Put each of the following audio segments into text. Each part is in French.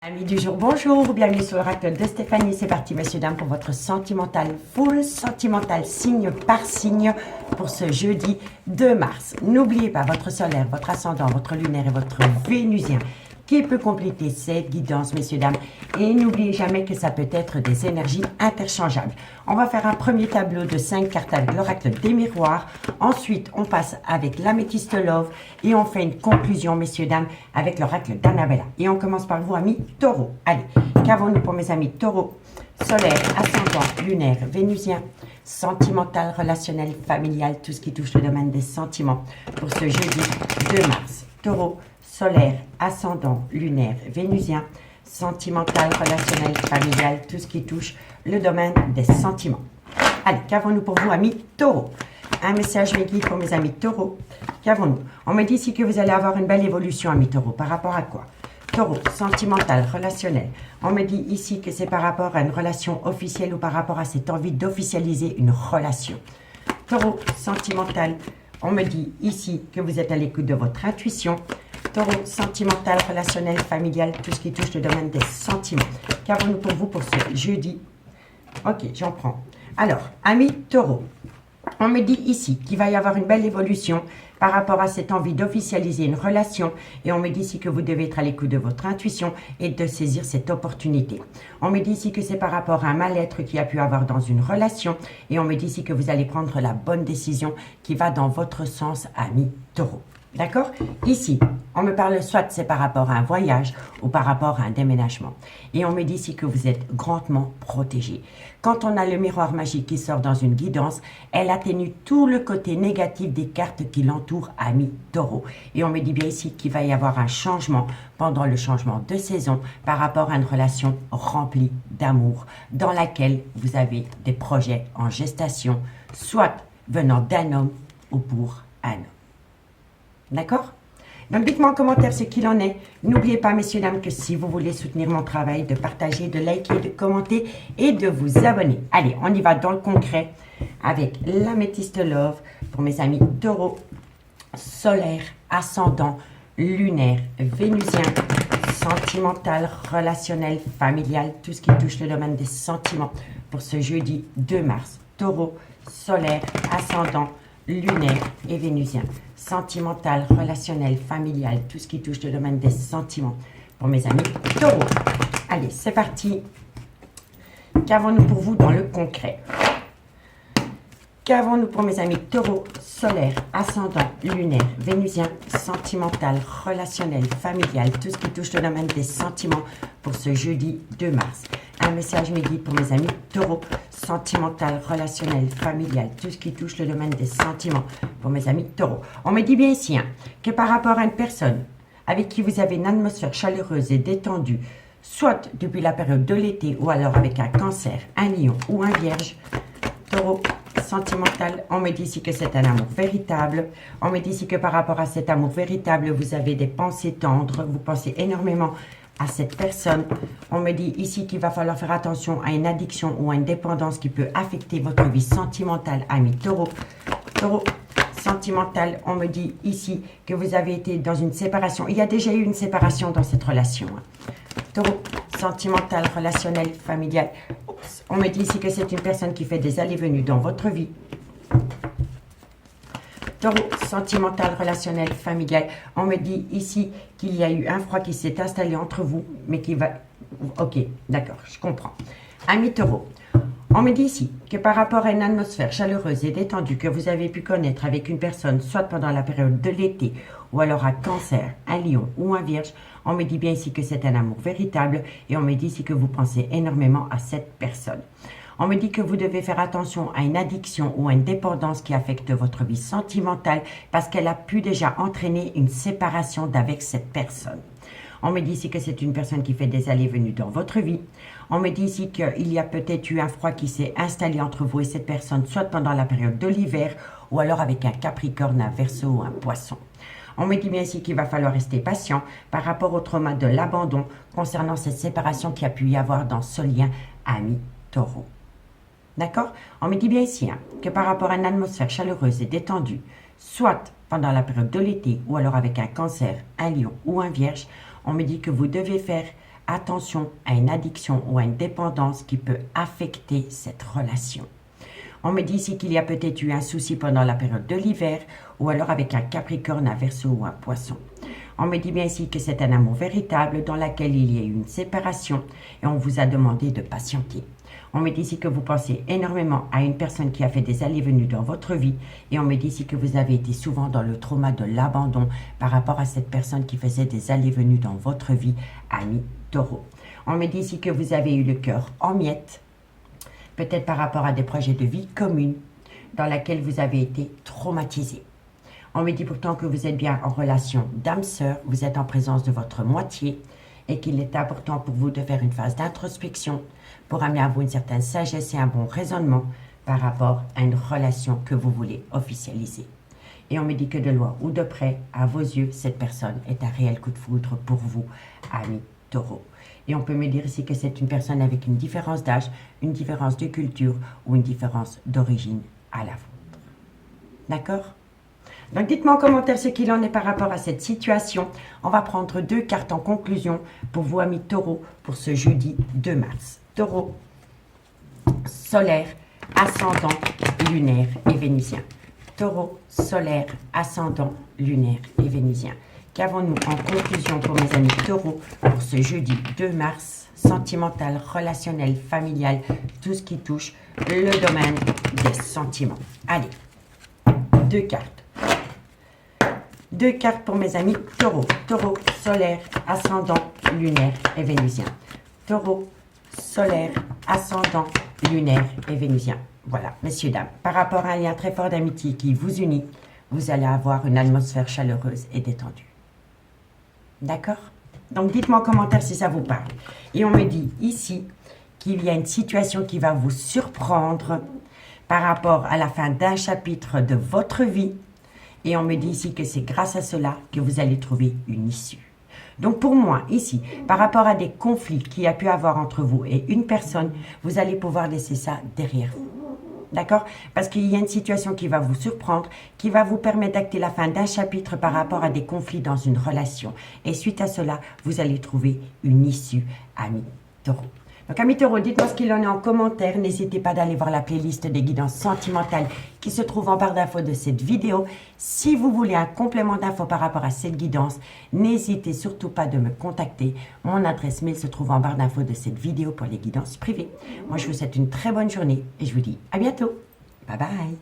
Amis du jour, bonjour, bienvenue sur l'oracle de Stéphanie. C'est parti, messieurs, dames, pour votre sentimental, full sentimental, signe par signe, pour ce jeudi 2 mars. N'oubliez pas votre solaire, votre ascendant, votre lunaire et votre vénusien qui peut compléter cette guidance, messieurs, dames. Et n'oubliez jamais que ça peut être des énergies interchangeables. On va faire un premier tableau de 5 cartes avec l'oracle des miroirs. Ensuite, on passe avec l'améthyste love et on fait une conclusion, messieurs, dames, avec l'oracle d'Annabella. Et on commence par vous, amis taureaux. Allez, qu'avons-nous pour mes amis taureaux? Solaire, ascendant, lunaire, vénusien, sentimental, relationnel, familial, tout ce qui touche le domaine des sentiments pour ce jeudi 2 mars. Taureau, solaire, ascendant, lunaire, vénusien, sentimental, relationnel, familial, tout ce qui touche le domaine des sentiments. Allez, qu'avons-nous pour vous, amis taureaux? Un message me guide pour mes amis taureaux. Qu'avons-nous? On me dit ici que vous allez avoir une belle évolution, amis taureaux. Par rapport à quoi? Taureau, sentimental, relationnel. On me dit ici que c'est par rapport à une relation officielle ou par rapport à cette envie d'officialiser une relation. Taureau, sentimental. On me dit ici que vous êtes à l'écoute de votre intuition. Taureau, sentimental, relationnel, familial, tout ce qui touche le domaine des sentiments. Qu'avons-nous pour vous pour ce jeudi? Ok, j'en prends. Alors, amis taureau, on me dit ici qu'il va y avoir une belle évolution par rapport à cette envie d'officialiser une relation. Et on me dit ici que vous devez être à l'écoute de votre intuition et de saisir cette opportunité. On me dit ici que c'est par rapport à un mal-être qu'il y a pu avoir dans une relation. Et on me dit ici que vous allez prendre la bonne décision qui va dans votre sens, amis taureau. D'accord? Ici, on me parle soit c'est par rapport à un voyage ou par rapport à un déménagement. Et on me dit ici que vous êtes grandement protégé. Quand on a le miroir magique qui sort dans une guidance, elle atténue tout le côté négatif des cartes qui l'entourent, amis taureau. Et on me dit bien ici qu'il va y avoir un changement pendant le changement de saison par rapport à une relation remplie d'amour dans laquelle vous avez des projets en gestation, soit venant d'un homme ou pour un homme. D'accord? Donc, dites-moi en commentaire ce qu'il en est. N'oubliez pas, messieurs, dames, que si vous voulez soutenir mon travail, de partager, de liker, de commenter et de vous abonner. Allez, on y va dans le concret avec l'améthyste love pour mes amis taureaux, solaire, ascendant, lunaire, vénusien, sentimental, relationnel, familial, tout ce qui touche le domaine des sentiments pour ce jeudi 2 mars. Taureau, solaire, ascendant, lunaire et vénusien, sentimental, relationnel, familial, tout ce qui touche le domaine des sentiments pour mes amis taureaux. Allez, c'est parti. Qu'avons-nous pour vous dans le concret? Qu'avons-nous pour mes amis taureaux, solaire, ascendant, lunaire, vénusien, sentimental, relationnel, familial, tout ce qui touche le domaine des sentiments pour ce jeudi 2 mars? Un message me guide pour mes amis taureaux, sentimental, relationnel, familial, tout ce qui touche le domaine des sentiments pour mes amis taureaux. On me dit bien ici que par rapport à une personne avec qui vous avez une atmosphère chaleureuse et détendue, soit depuis la période de l'été ou alors avec un cancer, un lion ou un vierge, taureau, sentimental, on me dit ici que c'est un amour véritable. On me dit ici que par rapport à cet amour véritable, vous avez des pensées tendres, vous pensez énormément à cette personne. On me dit ici qu'il va falloir faire attention à une addiction ou à une dépendance qui peut affecter votre vie sentimentale, amis taureau. Taureau, sentimental, on me dit ici que vous avez été dans une séparation. Il y a déjà eu une séparation dans cette relation. Taureau, sentimental, relationnel, familial. Oups. On me dit ici que c'est une personne qui fait des allées-venues dans votre vie. Taureau, sentimental, relationnel, familial. On me dit ici qu'il y a eu un froid qui s'est installé entre vous, mais qui va... Ok, d'accord, je comprends. Amis taureau, on me dit ici que par rapport à une atmosphère chaleureuse et détendue que vous avez pu connaître avec une personne, soit pendant la période de l'été, ou alors un cancer, un lion ou un vierge, on me dit bien ici que c'est un amour véritable et on me dit ici que vous pensez énormément à cette personne. On me dit que vous devez faire attention à une addiction ou à une dépendance qui affecte votre vie sentimentale parce qu'elle a pu déjà entraîner une séparation d'avec cette personne. On me dit ici que c'est une personne qui fait des allées-venues dans votre vie. On me dit ici qu'il y a peut-être eu un froid qui s'est installé entre vous et cette personne, soit pendant la période de l'hiver ou alors avec un Capricorne, un Verseau ou un Poisson. On me dit bien ici qu'il va falloir rester patient par rapport au trauma de l'abandon concernant cette séparation qui a pu y avoir dans ce lien ami taureau. D'accord? On me dit bien ici que par rapport à une atmosphère chaleureuse et détendue, soit pendant la période de l'été ou alors avec un cancer, un lion ou un vierge, on me dit que vous devez faire attention à une addiction ou à une dépendance qui peut affecter cette relation. On me dit ici qu'il y a peut-être eu un souci pendant la période de l'hiver ou alors avec un Capricorne, un Verseau ou un Poisson. On me dit bien ici que c'est un amour véritable dans lequel il y a eu une séparation et on vous a demandé de patienter. On me dit ici que vous pensez énormément à une personne qui a fait des allées-venues dans votre vie et on me dit ici que vous avez été souvent dans le trauma de l'abandon par rapport à cette personne qui faisait des allées-venues dans votre vie, ami Taureau. On me dit ici que vous avez eu le cœur en miettes, peut-être par rapport à des projets de vie communes dans lesquels vous avez été traumatisé. On me dit pourtant que vous êtes bien en relation d'âme-sœur, vous êtes en présence de votre moitié et qu'il est important pour vous de faire une phase d'introspection pour amener à vous une certaine sagesse et un bon raisonnement par rapport à une relation que vous voulez officialiser. Et on me dit que de loin ou de près, à vos yeux, cette personne est un réel coup de foudre pour vous, ami Taureau. Et on peut me dire ici que c'est une personne avec une différence d'âge, une différence de culture ou une différence d'origine à la vôtre. D'accord ? Donc dites-moi en commentaire ce qu'il en est par rapport à cette situation. On va prendre 2 cartes en conclusion pour vous, amis Taureau, pour ce jeudi 2 mars. Taureau, solaire, ascendant, lunaire et vénusien. Taureau, solaire, ascendant, lunaire et vénusien. Qu'avons-nous en conclusion pour mes amis Taureau pour ce jeudi 2 mars, sentimental, relationnel, familial, tout ce qui touche le domaine des sentiments. Allez, 2 cartes. 2 cartes pour mes amis Taureau. Taureau, solaire, ascendant, lunaire et vénusien. Taureau, solaire, ascendant, lunaire et vénusien. Voilà, messieurs, dames, par rapport à un lien très fort d'amitié qui vous unit, vous allez avoir une atmosphère chaleureuse et détendue. D'accord? Donc, dites-moi en commentaire si ça vous parle. Et on me dit ici qu'il y a une situation qui va vous surprendre par rapport à la fin d'un chapitre de votre vie. Et on me dit ici que c'est grâce à cela que vous allez trouver une issue. Donc pour moi, ici, par rapport à des conflits qu'il y a pu avoir entre vous et une personne, vous allez pouvoir laisser ça derrière vous. D'accord? Parce qu'il y a une situation qui va vous surprendre, qui va vous permettre d'acter la fin d'un chapitre par rapport à des conflits dans une relation. Et suite à cela, vous allez trouver une issue, ami Taureau. Donc, amis Taureau, dites-moi ce qu'il en est en commentaire. N'hésitez pas d'aller voir la playlist des guidances sentimentales qui se trouve en barre d'infos de cette vidéo. Si vous voulez un complément d'infos par rapport à cette guidance, n'hésitez surtout pas de me contacter. Mon adresse mail se trouve en barre d'infos de cette vidéo pour les guidances privées. Moi, je vous souhaite une très bonne journée et je vous dis à bientôt. Bye bye.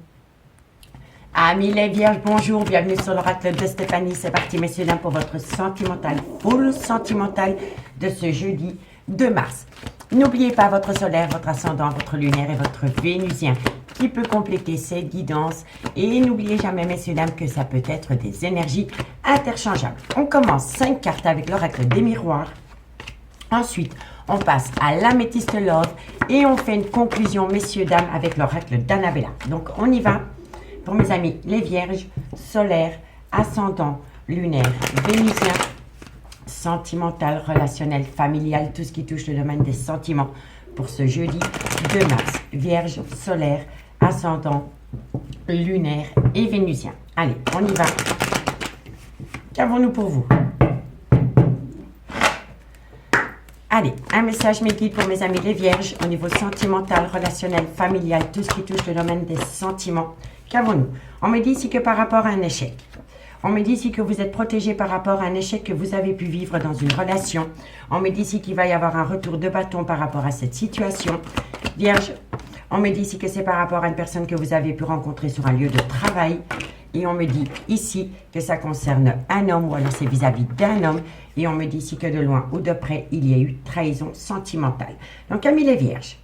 Amis les vierges, bonjour, bienvenue sur l'oracle de Stéphanie. C'est parti, messieurs, dames, pour votre sentimental, full sentimental de ce jeudi 2 mars. N'oubliez pas votre solaire, votre ascendant, votre lunaire et votre vénusien qui peut compléter cette guidance. Et n'oubliez jamais, messieurs, dames, que ça peut être des énergies interchangeables. On commence 5 cartes avec l'oracle des miroirs. Ensuite, on passe à l'améthyste love et on fait une conclusion, messieurs, dames, avec l'oracle d'Annabella. Donc, on y va pour mes amis les vierges, solaire, ascendant, lunaire, vénusien, sentimental, relationnel, familial, tout ce qui touche le domaine des sentiments pour ce jeudi 2 mars. Vierge, solaire, ascendant, lunaire et vénusien. Allez, on y va. Qu'avons-nous pour vous? Allez, un message mes guides pour mes amis les vierges au niveau sentimental, relationnel, familial, tout ce qui touche le domaine des sentiments. Qu'avons-nous? On me dit ici que par rapport à un échec. On me dit ici que vous êtes protégé par rapport à un échec que vous avez pu vivre dans une relation. On me dit ici qu'il va y avoir un retour de bâton par rapport à cette situation. Vierge, on me dit ici que c'est par rapport à une personne que vous avez pu rencontrer sur un lieu de travail. Et on me dit ici que ça concerne un homme ou alors c'est vis-à-vis d'un homme. Et on me dit ici que de loin ou de près, il y a eu trahison sentimentale. Donc, amis les vierges,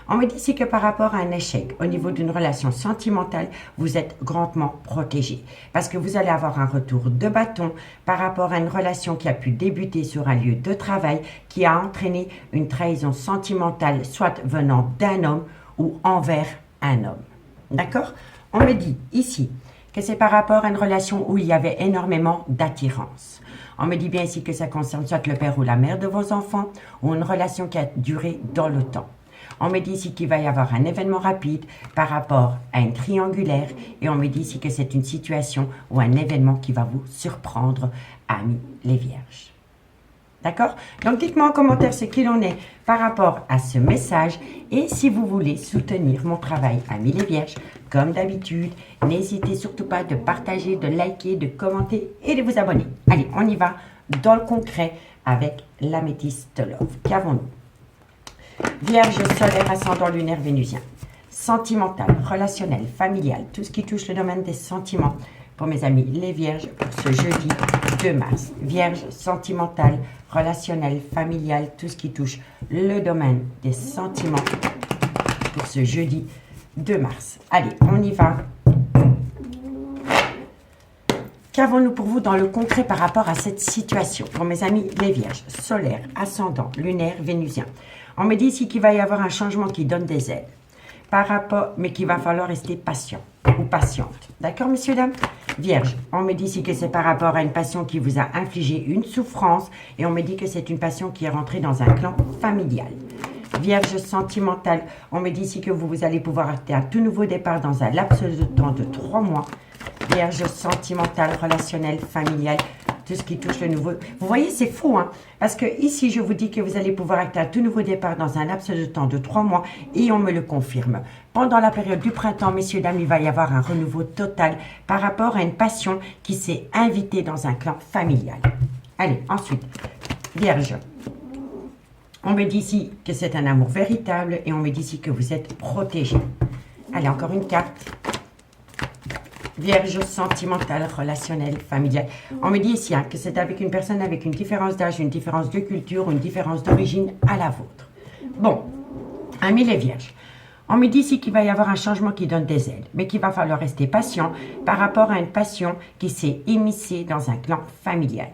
on me dit ici que par rapport à un échec au niveau d'une relation sentimentale, vous êtes grandement protégé. Parce que vous allez avoir un retour de bâton par rapport à une relation qui a pu débuter sur un lieu de travail qui a entraîné une trahison sentimentale, soit venant d'un homme ou envers un homme. D'accord? On me dit ici que c'est par rapport à une relation où il y avait énormément d'attirance. On me dit bien ici que ça concerne soit le père ou la mère de vos enfants ou une relation qui a duré dans le temps. On me dit ici qu'il va y avoir un événement rapide par rapport à une triangulaire et on me dit ici que c'est une situation ou un événement qui va vous surprendre, amis les vierges. D'accord? Donc, dites-moi en commentaire ce qu'il en est par rapport à ce message. Et si vous voulez soutenir mon travail, amis les vierges, comme d'habitude, n'hésitez surtout pas de partager, de liker, de commenter et de vous abonner. Allez, on y va dans le concret avec l'améthyste love. Qu'avons-nous? Vierge, solaire, ascendant lunaire, vénusien. Sentimental, relationnel, familial, tout ce qui touche le domaine des sentiments. Pour mes amis les vierges, pour ce jeudi 2 mars. Vierge, sentimental, relationnel, familial, tout ce qui touche le domaine des sentiments. Pour ce jeudi 2 mars. Allez, on y va. Qu'avons-nous pour vous dans le concret par rapport à cette situation? Pour mes amis les vierges, solaire, ascendant, lunaire, vénusien. On me dit ici qu'il va y avoir un changement qui donne des aides. Par rapport, mais qu'il va falloir rester patient ou patiente. D'accord, messieurs, dames? Vierge, on me dit ici que c'est par rapport à une passion qui vous a infligé une souffrance et on me dit que c'est une passion qui est rentrée dans un clan familial. Vierge sentimentale, on me dit ici que vous allez pouvoir acter un tout nouveau départ dans un laps de temps de 3 mois. Vierge sentimentale, relationnelle, familiale, tout ce qui touche le nouveau. Vous voyez, c'est fou, hein? Parce que ici, je vous dis que vous allez pouvoir acter un tout nouveau départ dans un laps de temps de 3 mois et on me le confirme. Pendant la période du printemps, messieurs, dames, il va y avoir un renouveau total par rapport à une passion qui s'est invitée dans un clan familial. Allez, ensuite, Vierge. On me dit ici que c'est un amour véritable et on me dit ici que vous êtes protégé. Allez, encore une carte. Vierge sentimentale, relationnelle, familiale. On me dit ici que c'est avec une personne avec une différence d'âge, une différence de culture, une différence d'origine à la vôtre. Bon, amis les vierges, on me dit ici qu'il va y avoir un changement qui donne des aides, mais qu'il va falloir rester patient par rapport à une passion qui s'est émissée dans un clan familial.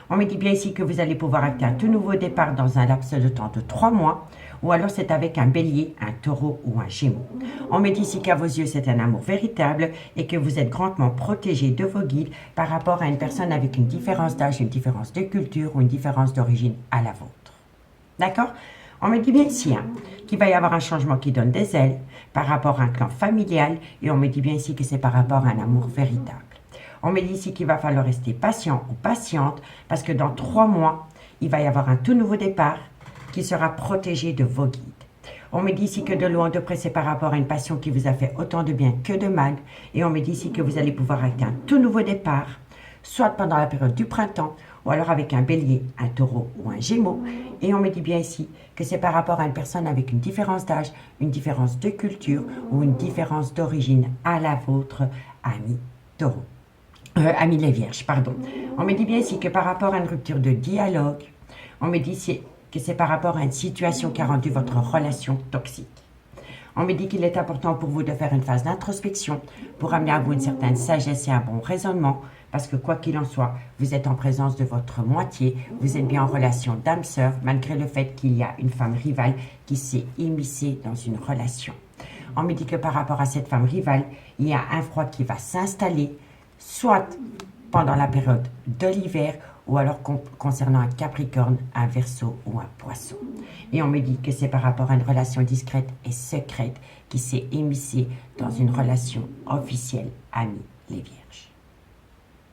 On me dit bien ici que vous allez pouvoir acter un tout nouveau départ dans un laps de temps de 3 mois, ou alors c'est avec un bélier, un taureau ou un gémeau. On me dit ici qu'à vos yeux, c'est un amour véritable et que vous êtes grandement protégé de vos guides par rapport à une personne avec une différence d'âge, une différence de culture ou une différence d'origine à la vôtre. D'accord? On me dit bien ici qu'il va y avoir un changement qui donne des ailes par rapport à un clan familial et on me dit bien ici que c'est par rapport à un amour véritable. On me dit ici qu'il va falloir rester patient ou patiente parce que dans 3 mois, il va y avoir un tout nouveau départ qui sera protégé de vos guides. On me dit ici que de loin de près, c'est par rapport à une passion qui vous a fait autant de bien que de mal. Et on me dit ici que vous allez pouvoir acter un tout nouveau départ, soit pendant la période du printemps, ou alors avec un bélier, un taureau ou un gémeau. Et on me dit bien ici que c'est par rapport à une personne avec une différence d'âge, une différence de culture ou une différence d'origine à la vôtre, ami taureau. Amis les vierges, pardon. On me dit bien ici que par rapport à une rupture de dialogue, on me dit ici que c'est par rapport à une situation qui a rendu votre relation toxique. On me dit qu'il est important pour vous de faire une phase d'introspection pour amener à vous une certaine sagesse et un bon raisonnement, parce que quoi qu'il en soit, vous êtes en présence de votre moitié, vous êtes bien en relation d'âme-sœur, malgré le fait qu'il y a une femme rivale qui s'est immiscée dans une relation. On me dit que par rapport à cette femme rivale, il y a un froid qui va s'installer, soit pendant la période de l'hiver, ou alors concernant un Capricorne, un Verseau ou un Poisson. Et on me dit que c'est par rapport à une relation discrète et secrète qui s'est émissée dans une relation officielle, amis les vierges.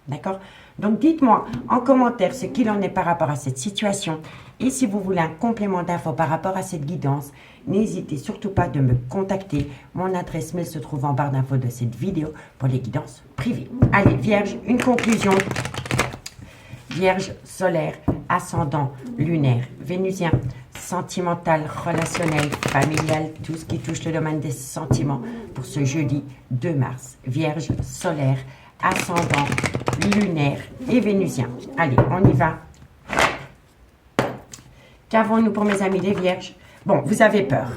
D'accord? Donc dites-moi en commentaire ce qu'il en est par rapport à cette situation. Et si vous voulez un complément d'infos par rapport à cette guidance, n'hésitez surtout pas de me contacter. Mon adresse mail se trouve en barre d'infos de cette vidéo pour les guidances privées. Allez, vierge, une conclusion. Vierge solaire, ascendant, lunaire, vénusien, sentimental, relationnel, familial, tout ce qui touche le domaine des sentiments pour ce jeudi 2 mars. Vierge solaire, ascendant, lunaire et vénusien. Allez, on y va. Qu'avons-nous pour mes amis les vierges? Bon, vous avez peur.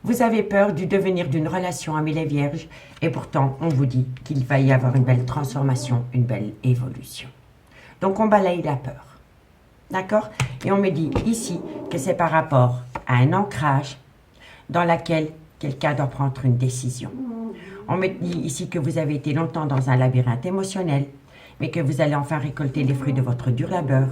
Vous avez peur du devenir d'une relation amis les vierges et pourtant, on vous dit qu'il va y avoir une belle transformation, une belle évolution. Donc, on balaye la peur. D'accord? Et on me dit ici que c'est par rapport à un ancrage dans lequel quelqu'un doit prendre une décision. On me dit ici que vous avez été longtemps dans un labyrinthe émotionnel, mais que vous allez enfin récolter les fruits de votre dur labeur,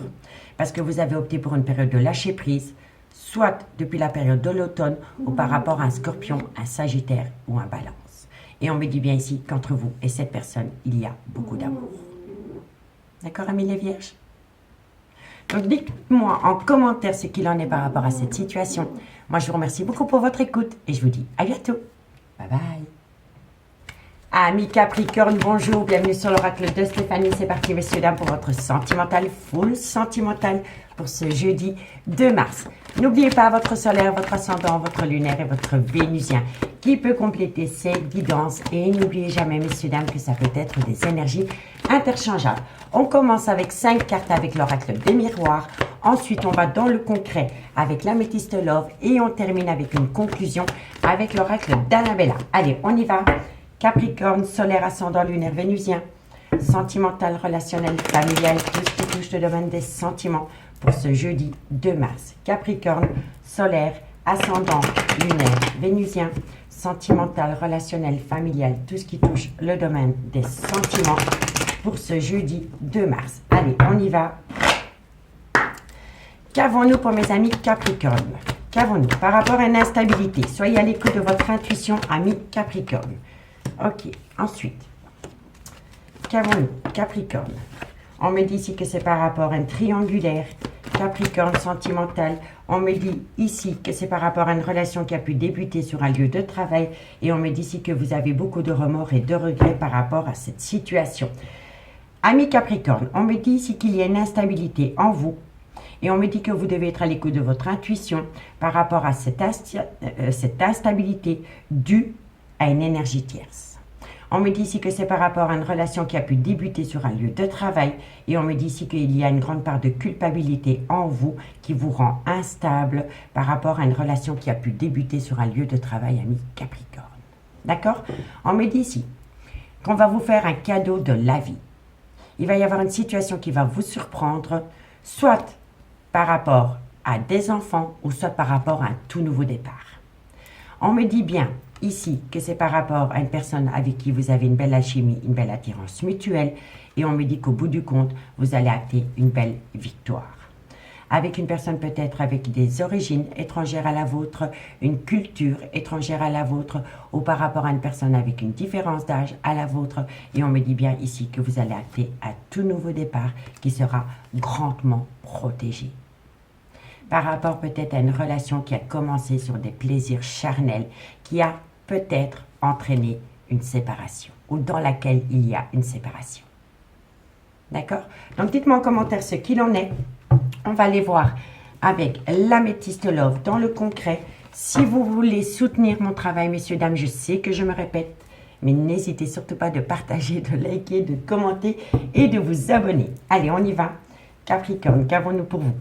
parce que vous avez opté pour une période de lâcher prise, soit depuis la période de l'automne ou par rapport à un scorpion, un sagittaire ou un balance. Et on me dit bien ici qu'entre vous et cette personne, il y a beaucoup d'amour. D'accord, amis les vierges? Donc dites-moi en commentaire ce qu'il en est par rapport à cette situation. Moi, je vous remercie beaucoup pour votre écoute et je vous dis à bientôt. Bye bye. Amis Capricorne, bonjour, bienvenue sur l'oracle de Stéphanie. C'est parti, messieurs, dames, pour votre sentimental, full sentimental pour ce jeudi 2 mars. N'oubliez pas votre solaire, votre ascendant, votre lunaire et votre vénusien qui peut compléter cette guidance. Et n'oubliez jamais, messieurs, dames, que ça peut être des énergies interchangeables. On commence avec 5 cartes avec l'oracle des miroirs. Ensuite, on va dans le concret avec l'améthyste love et on termine avec une conclusion avec l'oracle d'Annabella. Allez, on y va. Capricorne, solaire, ascendant, lunaire, vénusien, sentimental, relationnel, familial, tout ce qui touche le domaine des sentiments pour ce jeudi 2 mars. Capricorne, solaire, ascendant, lunaire, vénusien, sentimental, relationnel, familial, tout ce qui touche le domaine des sentiments pour ce jeudi 2 mars. Allez, on y va. Qu'avons-nous pour mes amis Capricorne? Qu'avons-nous par rapport à une instabilité? Soyez à l'écoute de votre intuition, amis Capricorne. Ok, ensuite, qu'avons-nous Capricorne? On me dit ici que c'est par rapport à un triangulaire. Capricorne sentimental. On me dit ici que c'est par rapport à une relation qui a pu débuter sur un lieu de travail. Et on me dit ici que vous avez beaucoup de remords et de regrets par rapport à cette situation. Amis Capricorne, on me dit ici qu'il y a une instabilité en vous. Et on me dit que vous devez être à l'écoute de votre intuition par rapport à cette instabilité due à une énergie tierce. On me dit ici que c'est par rapport à une relation qui a pu débuter sur un lieu de travail et on me dit ici qu'il y a une grande part de culpabilité en vous qui vous rend instable par rapport à une relation qui a pu débuter sur un lieu de travail, ami Capricorne. D'accord? On me dit ici qu'on va vous faire un cadeau de la vie. Il va y avoir une situation qui va vous surprendre, soit par rapport à des enfants ou soit par rapport à un tout nouveau départ. On me dit bien ici que c'est par rapport à une personne avec qui vous avez une belle alchimie, une belle attirance mutuelle et on me dit qu'au bout du compte, vous allez acter une belle victoire. Avec une personne peut-être avec des origines étrangères à la vôtre, une culture étrangère à la vôtre ou par rapport à une personne avec une différence d'âge à la vôtre et on me dit bien ici que vous allez acter un tout nouveau départ qui sera grandement protégé. Par rapport peut-être à une relation qui a commencé sur des plaisirs charnels, qui a peut-être entraîné une séparation, ou dans laquelle il y a une séparation. D'accord? Donc dites-moi en commentaire ce qu'il en est. On va aller voir avec l'améthyste love dans le concret. Si vous voulez soutenir mon travail, messieurs, dames, je sais que je me répète, mais n'hésitez surtout pas de partager, de liker, de commenter et de vous abonner. Allez, on y va. Capricorne, qu'avons-nous pour vous?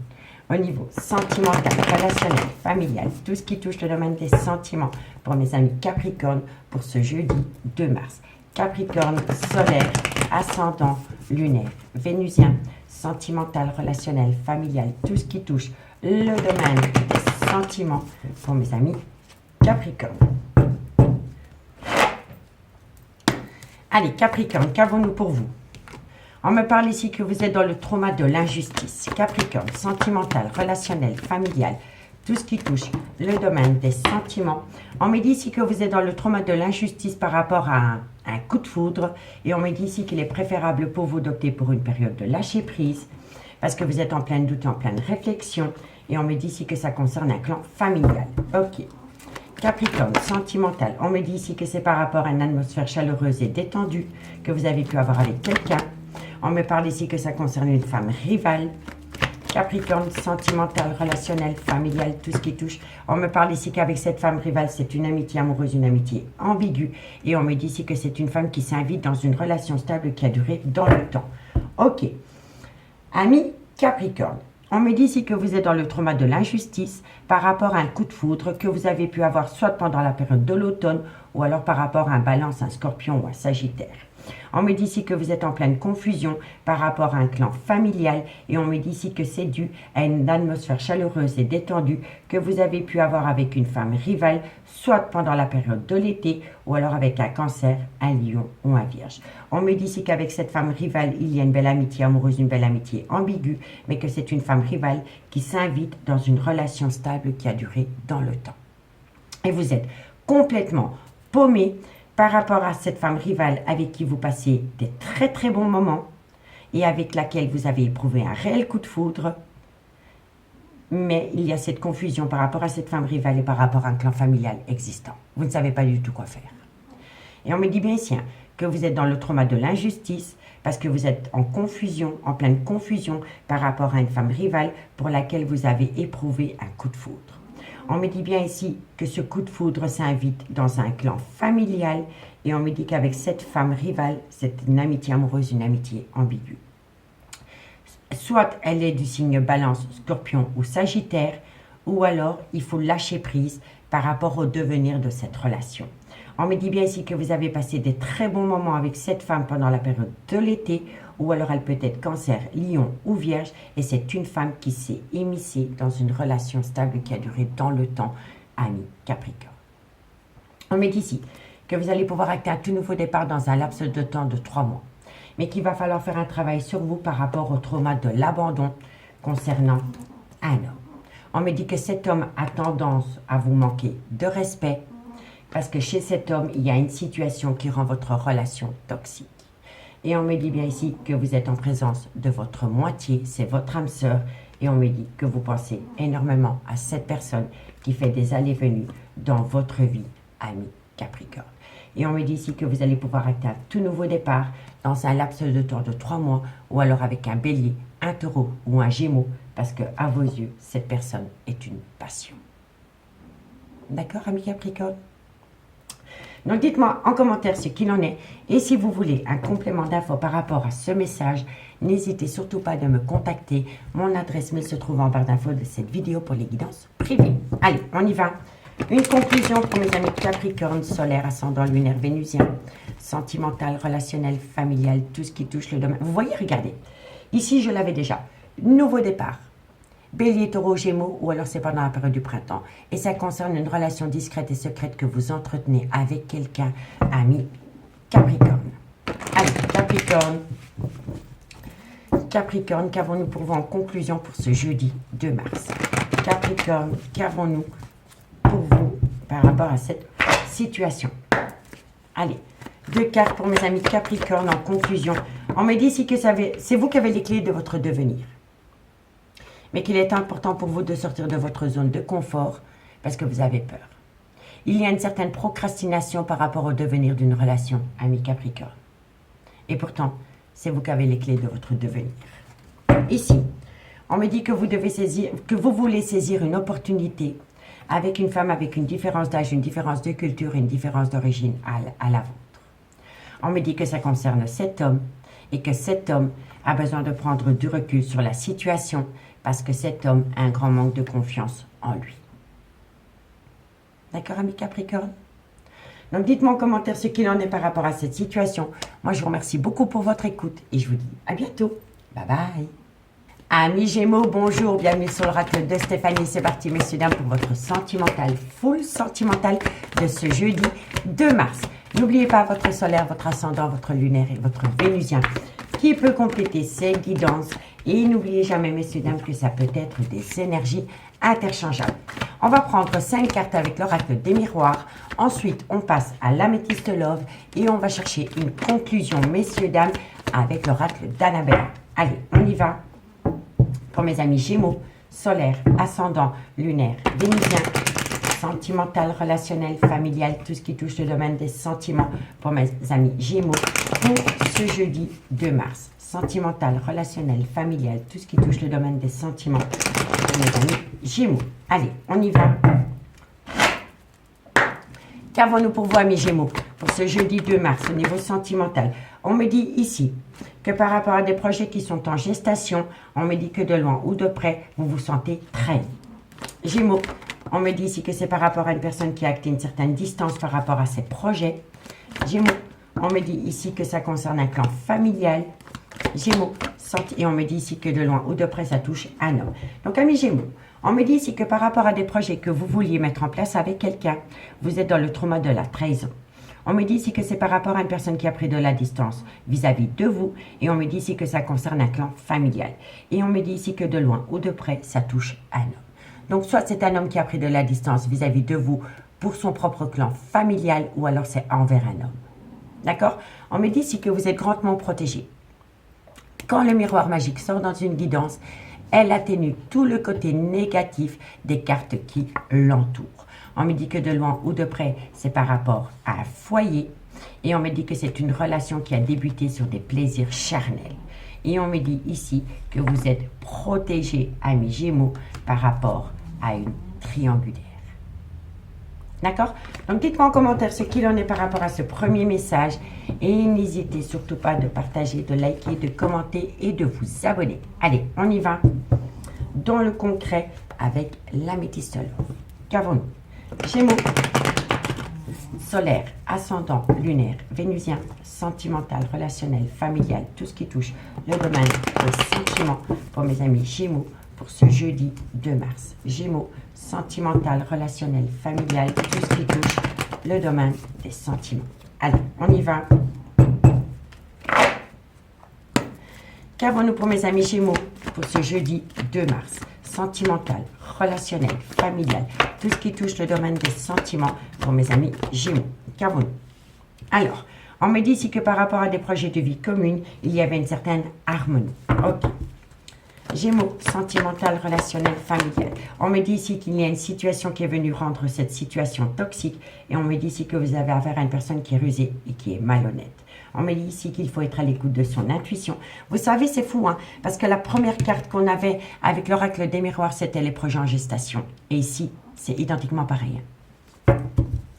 Au niveau sentimental, relationnel, familial, tout ce qui touche le domaine des sentiments pour mes amis Capricorne pour ce jeudi 2 mars. Capricorne, solaire, ascendant, lunaire, vénusien, sentimental, relationnel, familial, tout ce qui touche le domaine des sentiments pour mes amis Capricorne. Allez, Capricorne, qu'avons-nous pour vous? On me parle ici que vous êtes dans le trauma de l'injustice. Capricorne, sentimental, relationnel, familial, tout ce qui touche le domaine des sentiments. On me dit ici que vous êtes dans le trauma de l'injustice par rapport à un coup de foudre. Et on me dit ici qu'il est préférable pour vous d'opter pour une période de lâcher prise parce que vous êtes en pleine doute et en pleine réflexion. Et on me dit ici que ça concerne un clan familial. Ok. Capricorne, sentimental. On me dit ici que c'est par rapport à une atmosphère chaleureuse et détendue que vous avez pu avoir avec quelqu'un. On me parle ici que ça concerne une femme rivale. Capricorne, sentimental, relationnel, familial, tout ce qui touche. On me parle ici qu'avec cette femme rivale, c'est une amitié amoureuse, une amitié ambiguë. Et on me dit ici que c'est une femme qui s'invite dans une relation stable qui a duré dans le temps. Ok. Ami Capricorne, on me dit ici que vous êtes dans le trauma de l'injustice par rapport à un coup de foudre que vous avez pu avoir soit pendant la période de l'automne ou alors par rapport à un balance, un scorpion ou un sagittaire. On me dit ici que vous êtes en pleine confusion par rapport à un clan familial et on me dit ici que c'est dû à une atmosphère chaleureuse et détendue que vous avez pu avoir avec une femme rivale, soit pendant la période de l'été ou alors avec un cancer, un lion ou un vierge. On me dit ici qu'avec cette femme rivale, il y a une belle amitié amoureuse, une belle amitié ambiguë, mais que c'est une femme rivale qui s'invite dans une relation stable qui a duré dans le temps. Et vous êtes complètement paumé par rapport à cette femme rivale avec qui vous passez des très très bons moments et avec laquelle vous avez éprouvé un réel coup de foudre, mais il y a cette confusion par rapport à cette femme rivale et par rapport à un clan familial existant. Vous ne savez pas du tout quoi faire. Et on me dit bien ici que vous êtes dans le trauma de l'injustice parce que vous êtes en confusion, en pleine confusion par rapport à une femme rivale pour laquelle vous avez éprouvé un coup de foudre. On me dit bien ici que ce coup de foudre s'invite dans un clan familial et on me dit qu'avec cette femme rivale, c'est une amitié amoureuse, une amitié ambiguë. Soit elle est du signe Balance, Scorpion ou Sagittaire, ou alors il faut lâcher prise par rapport au devenir de cette relation. On me dit bien ici que vous avez passé des très bons moments avec cette femme pendant la période de l'été, ou alors elle peut être Cancer, Lion ou Vierge, et c'est une femme qui s'est émissée dans une relation stable qui a duré dans le temps, ami Capricorne. On me dit ici que vous allez pouvoir acter un tout nouveau départ dans un laps de temps de 3 mois, mais qu'il va falloir faire un travail sur vous par rapport au trauma de l'abandon concernant un homme. On me dit que cet homme a tendance à vous manquer de respect, parce que chez cet homme, il y a une situation qui rend votre relation toxique. Et on me dit bien ici que vous êtes en présence de votre moitié, c'est votre âme sœur, et on me dit que vous pensez énormément à cette personne qui fait des allées-venues dans votre vie, ami Capricorne. Et on me dit ici que vous allez pouvoir acter un tout nouveau départ dans un laps de temps de 3 mois, ou alors avec un bélier, un taureau ou un gémeau, parce que à vos yeux, cette personne est une passion. D'accord, ami Capricorne? Donc dites-moi en commentaire ce qu'il en est et si vous voulez un complément d'infos par rapport à ce message, n'hésitez surtout pas de me contacter. Mon adresse mail se trouve en barre d'infos de cette vidéo pour les guidances privées. Allez, on y va. Une conclusion pour mes amis Capricorne, solaire, ascendant lunaire, vénusien, sentimental, relationnel, familial, tout ce qui touche le domaine. Vous voyez, regardez. Ici, je l'avais déjà. Nouveau départ. Bélier, taureau, gémeaux, ou alors c'est pendant la période du printemps. Et ça concerne une relation discrète et secrète que vous entretenez avec quelqu'un, ami Capricorne. Allez, Capricorne. Capricorne, qu'avons-nous pour vous en conclusion pour ce jeudi 2 mars? Capricorne, qu'avons-nous pour vous par rapport à cette situation? Allez, 2 cartes pour mes amis Capricorne en conclusion. On me dit ici que c'est vous qui avez les clés de votre devenir, mais qu'il est important pour vous de sortir de votre zone de confort parce que vous avez peur. Il y a une certaine procrastination par rapport au devenir d'une relation, ami Capricorne. Et pourtant, c'est vous qui avez les clés de votre devenir. Ici, on me dit que vous voulez saisir une opportunité avec une femme avec une différence d'âge, une différence de culture et une différence d'origine à la vôtre. On me dit que ça concerne cet homme et que cet homme a besoin de prendre du recul sur la situation parce que cet homme a un grand manque de confiance en lui. D'accord, ami Capricorne? Donc, dites-moi en commentaire ce qu'il en est par rapport à cette situation. Moi, je vous remercie beaucoup pour votre écoute et je vous dis à bientôt. Bye bye. Amis Gémeaux, bonjour, bienvenue sur l'oracle de Stéphanie. C'est parti, messieurs, dames, pour votre sentimental, full sentimental de ce jeudi 2 mars. N'oubliez pas votre solaire, votre ascendant, votre lunaire et votre vénusien qui peut compléter ces guidances. Et n'oubliez jamais, messieurs, dames, que ça peut être des énergies interchangeables. On va prendre 5 cartes avec l'oracle des miroirs. Ensuite, on passe à l'améthyste love et on va chercher une conclusion, messieurs, dames, avec l'oracle d'Annabelle. Allez, on y va. Pour mes amis Gémeaux, solaire, ascendant, lunaire, vénusien, sentimental, relationnel, familial, tout ce qui touche le domaine des sentiments. Pour mes amis Gémeaux, pour ce jeudi 2 mars. Sentimental, relationnel, familial, tout ce qui touche le domaine des sentiments. Pour mes amis Gémeaux. Allez, on y va. Qu'avons-nous pour vous, amis Gémeaux, pour ce jeudi 2 mars au niveau sentimental? On me dit ici que par rapport à des projets qui sont en gestation, on me dit que de loin ou de près, vous vous sentez trahi. Gémeaux, on me dit ici que c'est par rapport à une personne qui a acté une certaine distance par rapport à ses projets. Gémeaux, on me dit ici que ça concerne un clan familial. Gémeaux, et on me dit ici que de loin ou de près, ça touche un homme. Donc, amis Gémeaux, on me dit ici que par rapport à des projets que vous vouliez mettre en place avec quelqu'un, vous êtes dans le trauma de la trahison. On me dit ici que c'est par rapport à une personne qui a pris de la distance vis-à-vis de vous. Et on me dit ici que ça concerne un clan familial. Et on me dit ici que de loin ou de près, ça touche un homme. Donc, soit c'est un homme qui a pris de la distance vis-à-vis de vous pour son propre clan familial ou alors c'est envers un homme. D'accord? On me dit ici que vous êtes grandement protégé. Quand le miroir magique sort dans une guidance, Elle atténue tout le côté négatif des cartes qui l'entourent. On me dit que de loin ou de près, c'est par rapport à un foyer. Et on me dit que c'est une relation qui a débuté sur des plaisirs charnels. Et on me dit ici que vous êtes protégé, amis Gémeaux, par rapport à une triangulaire. D'accord? Donc, dites-moi en commentaire ce qu'il en est par rapport à ce premier message. Et n'hésitez surtout pas de partager, de liker, de commenter et de vous abonner. Allez, on y va dans le concret avec l'améthystole. Qu'avons-nous? Gémeaux, solaire, ascendant, lunaire, vénusien, sentimental, relationnel, familial, tout ce qui touche le domaine des sentiments pour mes amis Gémeaux pour ce jeudi 2 mars. Gémeaux, sentimental, relationnel, familial, tout ce qui touche le domaine des sentiments. Allez, on y va. Qu'avons-nous pour mes amis Gémeaux pour ce jeudi 2 mars? Sentimental, relationnel, familial, tout ce qui touche le domaine des sentiments pour mes amis Gémeaux. Qu'avons-nous? Alors, on me dit ici que par rapport à des projets de vie communes, il y avait une certaine harmonie. Ok. Gémeaux, sentimental, relationnel, familial. On me dit ici qu'il y a une situation qui est venue rendre cette situation toxique. Et on me dit ici que vous avez affaire à une personne qui est rusée et qui est malhonnête. On me dit ici qu'il faut être à l'écoute de son intuition. Vous savez, c'est fou, hein, parce que la première carte qu'on avait avec l'oracle des miroirs, c'était les projets en gestation. Et ici, c'est identiquement pareil.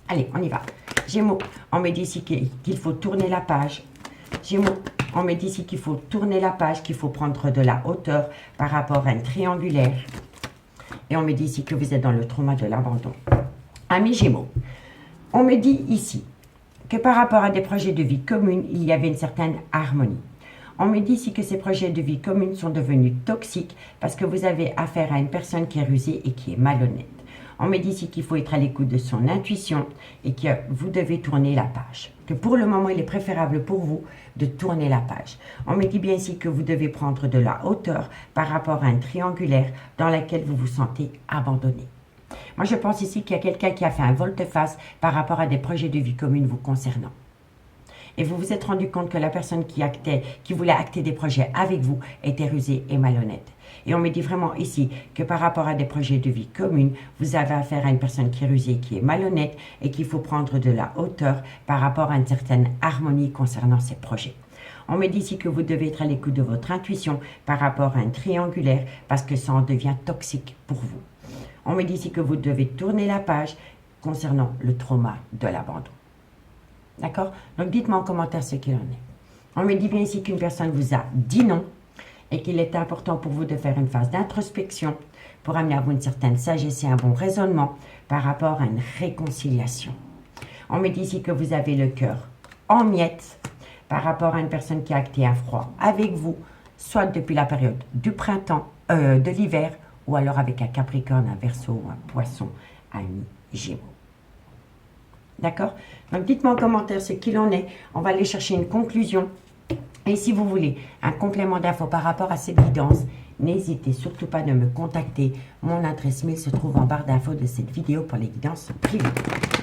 Allez, on y va. Gémeaux, on me dit ici qu'il faut tourner la page. Gémeaux, on me dit ici qu'il faut tourner la page, qu'il faut prendre de la hauteur par rapport à un triangulaire. Et on me dit ici que vous êtes dans le trauma de l'abandon. Amis Gémeaux, on me dit ici que par rapport à des projets de vie communes, il y avait une certaine harmonie. On me dit ici que ces projets de vie communes sont devenus toxiques parce que vous avez affaire à une personne qui est rusée et qui est malhonnête. On me dit ici qu'il faut être à l'écoute de son intuition et que vous devez tourner la page. Que pour le moment, il est préférable pour vous de tourner la page. On me dit bien ici que vous devez prendre de la hauteur par rapport à un triangulaire dans lequel vous vous sentez abandonné. Moi, je pense ici qu'il y a quelqu'un qui a fait un volte-face par rapport à des projets de vie communes vous concernant. Et vous vous êtes rendu compte que la personne qui voulait acter des projets avec vous était rusée et malhonnête. Et on me dit vraiment ici que par rapport à des projets de vie communes, vous avez affaire à une personne qui est rusée, qui est malhonnête et qu'il faut prendre de la hauteur par rapport à une certaine harmonie concernant ces projets. On me dit ici que vous devez être à l'écoute de votre intuition par rapport à un triangulaire parce que ça en devient toxique pour vous. On me dit ici que vous devez tourner la page concernant le trauma de l'abandon. D'accord? Donc, dites-moi en commentaire ce qu'il en est. On me dit bien ici qu'une personne vous a dit non et qu'il est important pour vous de faire une phase d'introspection pour amener à vous une certaine sagesse et un bon raisonnement par rapport à une réconciliation. On me dit ici que vous avez le cœur en miettes par rapport à une personne qui a acté un froid avec vous, soit depuis la période du printemps, de l'hiver, ou alors avec un Capricorne, un Verseau ou un Poisson, un Gémeaux. D'accord? Donc, dites-moi en commentaire ce qu'il en est. On va aller chercher une conclusion. Et si vous voulez un complément d'infos par rapport à cette guidance, n'hésitez surtout pas de me contacter. Mon adresse mail se trouve en barre d'infos de cette vidéo pour les guidances privées.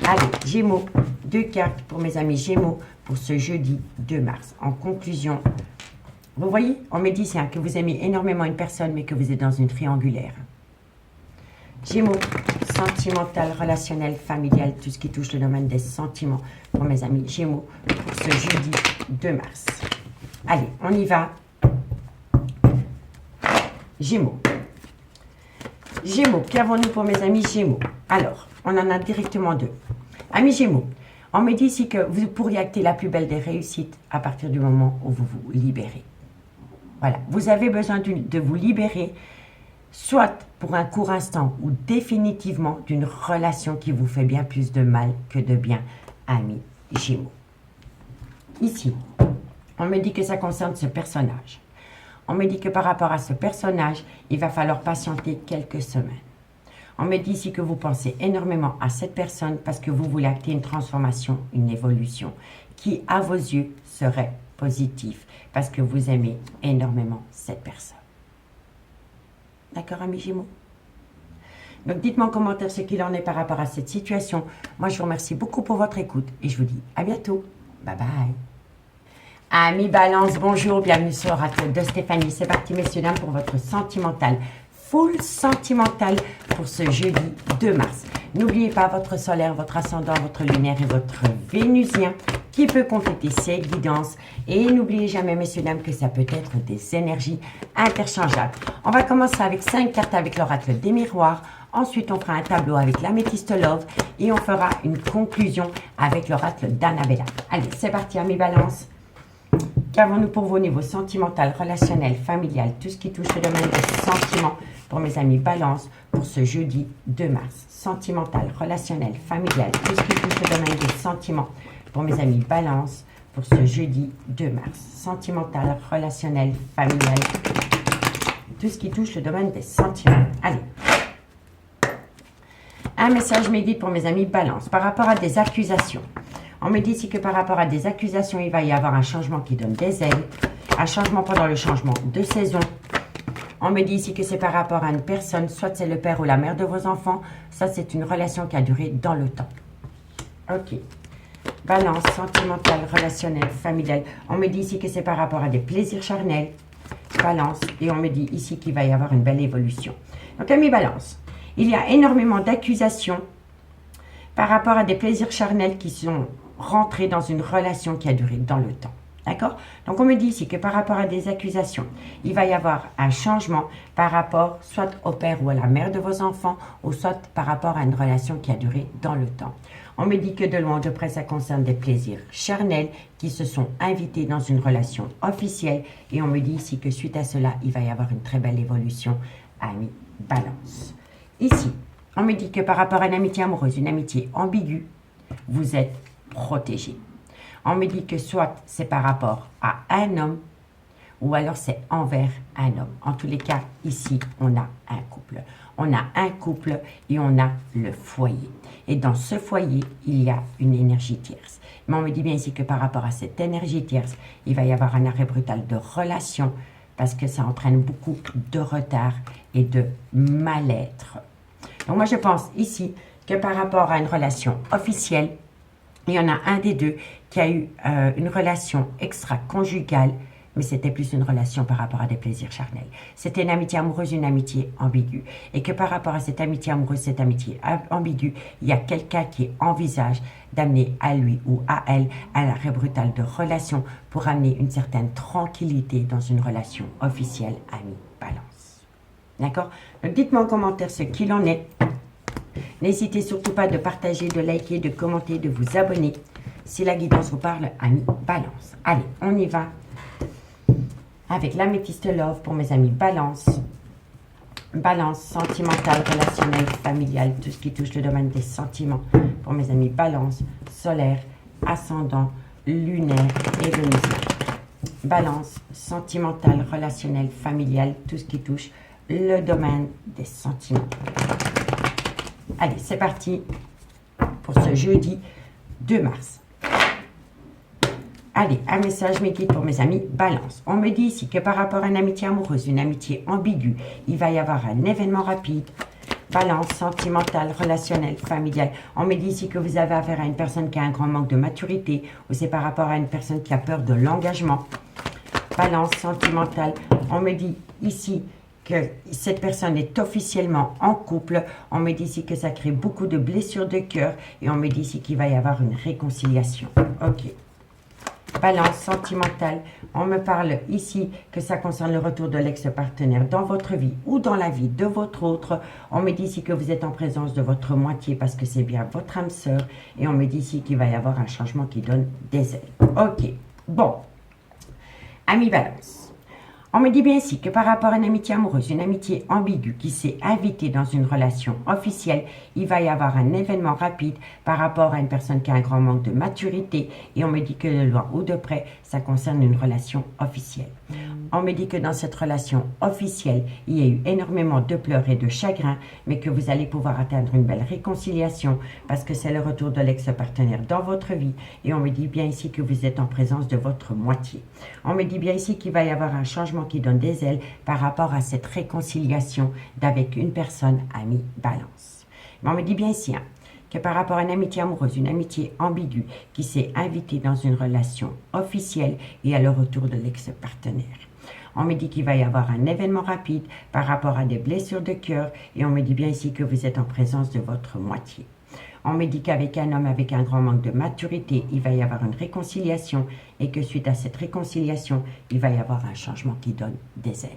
Allez, Gémeaux, 2 cartes pour mes amis Gémeaux pour ce jeudi 2 mars. En conclusion, vous voyez, on me dit que vous aimez énormément une personne, mais que vous êtes dans une triangulaire. Gémeaux, sentimental, relationnel, familial, tout ce qui touche le domaine des sentiments pour mes amis Gémeaux pour ce jeudi 2 mars. Allez, on y va. Gémeaux. Gémeaux, qu'avons-nous pour mes amis Gémeaux? Alors, on en a directement 2. Amis Gémeaux, on me dit ici que vous pourriez acter la plus belle des réussites à partir du moment où vous vous libérez. Voilà, vous avez besoin de vous libérer, soit pour un court instant ou définitivement d'une relation qui vous fait bien plus de mal que de bien, amis Gémeaux. Ici, on me dit que ça concerne ce personnage. On me dit que par rapport à ce personnage, il va falloir patienter quelques semaines. On me dit ici que vous pensez énormément à cette personne parce que vous voulez acter une transformation, une évolution qui, à vos yeux, serait positive parce que vous aimez énormément cette personne. D'accord, amis Gémeaux? Donc, dites-moi en commentaire ce qu'il en est par rapport à cette situation. Moi, je vous remercie beaucoup pour votre écoute et je vous dis à bientôt. Bye bye. Amis Balance, bonjour, bienvenue sur l'oracle de Stéphanie. C'est parti, messieurs, dames, pour votre sentimental, full sentimental pour ce jeudi 2 mars. N'oubliez pas votre solaire, votre ascendant, votre lunaire et votre vénusien qui peut compléter ces guidances. Et n'oubliez jamais, messieurs, dames, que ça peut être des énergies interchangeables. On va commencer avec 5 cartes avec l'oracle des miroirs. Ensuite, on fera un tableau avec l'améthyste love et on fera une conclusion avec l'oracle d'Annabella. Allez, c'est parti, amis Balance. Qu'avons-nous pour vos niveaux sentimental, relationnel, familial, tout ce qui touche le domaine des sentiments pour mes amis Balance pour ce jeudi 2 mars. Sentimental, relationnel, familial, tout ce qui touche le domaine des sentiments pour mes amis Balance pour ce jeudi 2 mars. Sentimental, relationnel, familial, tout ce qui touche le domaine des sentiments. Allez. Un message me guide pour mes amis Balance par rapport à des accusations. On me dit ici que par rapport à des accusations, il va y avoir un changement qui donne des ailes, un changement pendant le changement de saison. On me dit ici que c'est par rapport à une personne, soit c'est le père ou la mère de vos enfants, ça c'est une relation qui a duré dans le temps. Ok. Balance, sentimental, relationnel, familial. On me dit ici que c'est par rapport à des plaisirs charnels. Balance, et on me dit ici qu'il va y avoir une belle évolution. Donc, amis Balance, il y a énormément d'accusations par rapport à des plaisirs charnels qui sont rentrés dans une relation qui a duré dans le temps. D'accord? Donc, on me dit ici que par rapport à des accusations, il va y avoir un changement par rapport soit au père ou à la mère de vos enfants, ou soit par rapport à une relation qui a duré dans le temps. On me dit que de loin ou de près, ça concerne des plaisirs charnels qui se sont invités dans une relation officielle. Et on me dit ici que suite à cela, il va y avoir une très belle évolution, amis Balance. Ici, on me dit que par rapport à une amitié amoureuse, une amitié ambiguë, vous êtes protégé. On me dit que soit c'est par rapport à un homme ou alors c'est envers un homme. En tous les cas, ici, on a un couple. On a un couple et on a le foyer. Et dans ce foyer, il y a une énergie tierce. Mais on me dit bien ici que par rapport à cette énergie tierce, il va y avoir un arrêt brutal de relation parce que ça entraîne beaucoup de retard et de mal-être. Donc moi, je pense ici que par rapport à une relation officielle, il y en a un des deux qui a eu une relation extra-conjugale, mais c'était plus une relation par rapport à des plaisirs charnels. C'était une amitié amoureuse, une amitié ambiguë. Et que par rapport à cette amitié amoureuse, cette amitié ambiguë, il y a quelqu'un qui envisage d'amener à lui ou à elle un arrêt brutal de relation pour amener une certaine tranquillité dans une relation officielle, amis Balance. D'accord? Donc dites-moi en commentaire ce qu'il en est. N'hésitez surtout pas de partager, de liker, de commenter, de vous abonner. Si la guidance vous parle, amis Balance. Allez, on y va avec l'améthyste love pour mes amis Balance. Balance, sentimental, relationnel, familial, tout ce qui touche le domaine des sentiments pour mes amis Balance, solaire, ascendant, lunaire et vénusien. Balance, sentimental, relationnel, familial, tout ce qui touche le domaine des sentiments. Allez, c'est parti pour ce jeudi 2 mars. Allez, un message me guide pour mes amis Balance. On me dit ici que par rapport à une amitié amoureuse, une amitié ambiguë, il va y avoir un événement rapide. Balance, sentimental, relationnel, familial. On me dit ici que vous avez affaire à une personne qui a un grand manque de maturité ou c'est par rapport à une personne qui a peur de l'engagement. Balance, sentimental. On me dit ici que cette personne est officiellement en couple. On me dit ici que ça crée beaucoup de blessures de cœur et on me dit ici qu'il va y avoir une réconciliation. Ok. Balance sentimentale. On me parle ici que ça concerne le retour de l'ex-partenaire dans votre vie ou dans la vie de votre autre. On me dit ici que vous êtes en présence de votre moitié parce que c'est bien votre âme sœur. Et on me dit ici qu'il va y avoir un changement qui donne des ailes. Ok. Bon. Amis Balance. On me dit bien ici que par rapport à une amitié amoureuse, une amitié ambiguë qui s'est invitée dans une relation officielle, il va y avoir un événement rapide par rapport à une personne qui a un grand manque de maturité. Et on me dit que de loin ou de près, ça concerne une relation officielle. On me dit que dans cette relation officielle, il y a eu énormément de pleurs et de chagrin, mais que vous allez pouvoir atteindre une belle réconciliation parce que c'est le retour de l'ex-partenaire dans votre vie. Et on me dit bien ici que vous êtes en présence de votre moitié. On me dit bien ici qu'il va y avoir un changement qui donne des ailes par rapport à cette réconciliation d'avec une personne, amie Balance. Mais on me dit bien ici que par rapport à une amitié amoureuse, une amitié ambiguë qui s'est invitée dans une relation officielle et à le retour de l'ex-partenaire. On me dit qu'il va y avoir un événement rapide par rapport à des blessures de cœur et on me dit bien ici que vous êtes en présence de votre moitié. On me dit qu'avec un homme avec un grand manque de maturité, il va y avoir une réconciliation et que suite à cette réconciliation, il va y avoir un changement qui donne des ailes.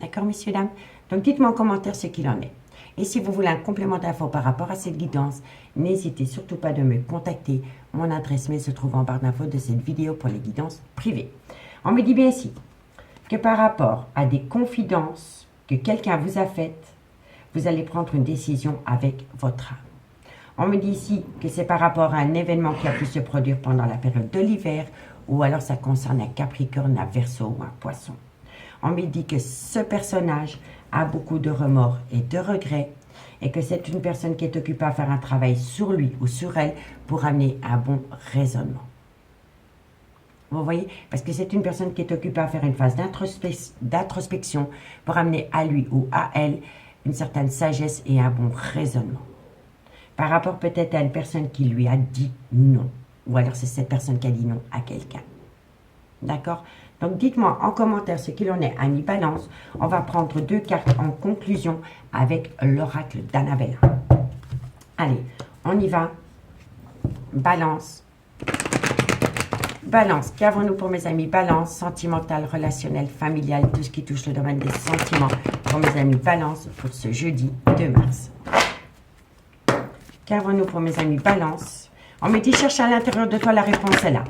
D'accord, messieurs, dames? Donc, dites-moi en commentaire ce qu'il en est. Et si vous voulez un complément d'infos par rapport à cette guidance, n'hésitez surtout pas de me contacter. Mon adresse mail se trouve en barre d'infos de cette vidéo pour les guidances privées. On me dit bien ici que par rapport à des confidences que quelqu'un vous a faites, vous allez prendre une décision avec votre âme. On me dit ici que c'est par rapport à un événement qui a pu se produire pendant la période de l'hiver ou alors ça concerne un Capricorne, un Verseau ou un Poisson. On me dit que ce personnage a beaucoup de remords et de regrets et que c'est une personne qui est occupée à faire un travail sur lui ou sur elle pour amener un bon raisonnement. Vous voyez? Parce que c'est une personne qui est occupée à faire une phase d'introspection pour amener à lui ou à elle une certaine sagesse et un bon raisonnement. Par rapport peut-être à une personne qui lui a dit non. Ou alors c'est cette personne qui a dit non à quelqu'un. D'accord? Donc dites-moi en commentaire ce qu'il en est à mi-balance. On va prendre 2 cartes en conclusion avec l'oracle d'Annabella. Allez, on y va. Balance. Balance, qu'avons-nous pour mes amis? Balance, sentimental, relationnel, familial, tout ce qui touche le domaine des sentiments pour mes amis Balance pour ce jeudi 2 mars. Qu'avons-nous pour mes amis Balance? On me dit cherche à l'intérieur de toi, la réponse est là.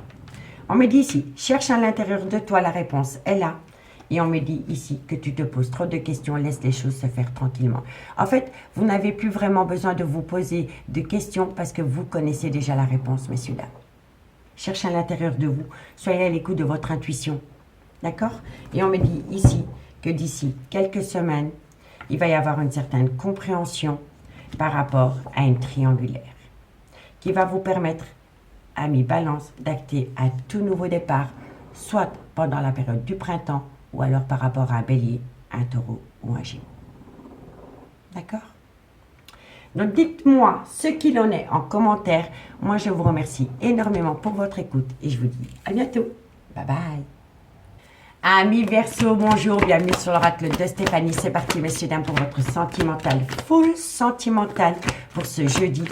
On me dit ici, cherche à l'intérieur de toi, la réponse est là. Et on me dit ici que tu te poses trop de questions, laisse les choses se faire tranquillement. En fait, vous n'avez plus vraiment besoin de vous poser de questions parce que vous connaissez déjà la réponse, messieurs, dames. Cherchez à l'intérieur de vous, soyez à l'écoute de votre intuition. D'accord? Et on me dit ici que d'ici quelques semaines, il va y avoir une certaine compréhension par rapport à une triangulaire qui va vous permettre, amis Balance, d'acter un tout nouveau départ, soit pendant la période du printemps ou alors par rapport à un bélier, un taureau ou un gémeaux. D'accord? Donc, dites-moi ce qu'il en est en commentaire. Moi, je vous remercie énormément pour votre écoute et je vous dis à bientôt. Bye bye. Amis Verseau, bonjour, bienvenue sur l'oracle de Stéphanie. C'est parti, messieurs, dames, pour votre sentimental, full sentimental pour ce jeudi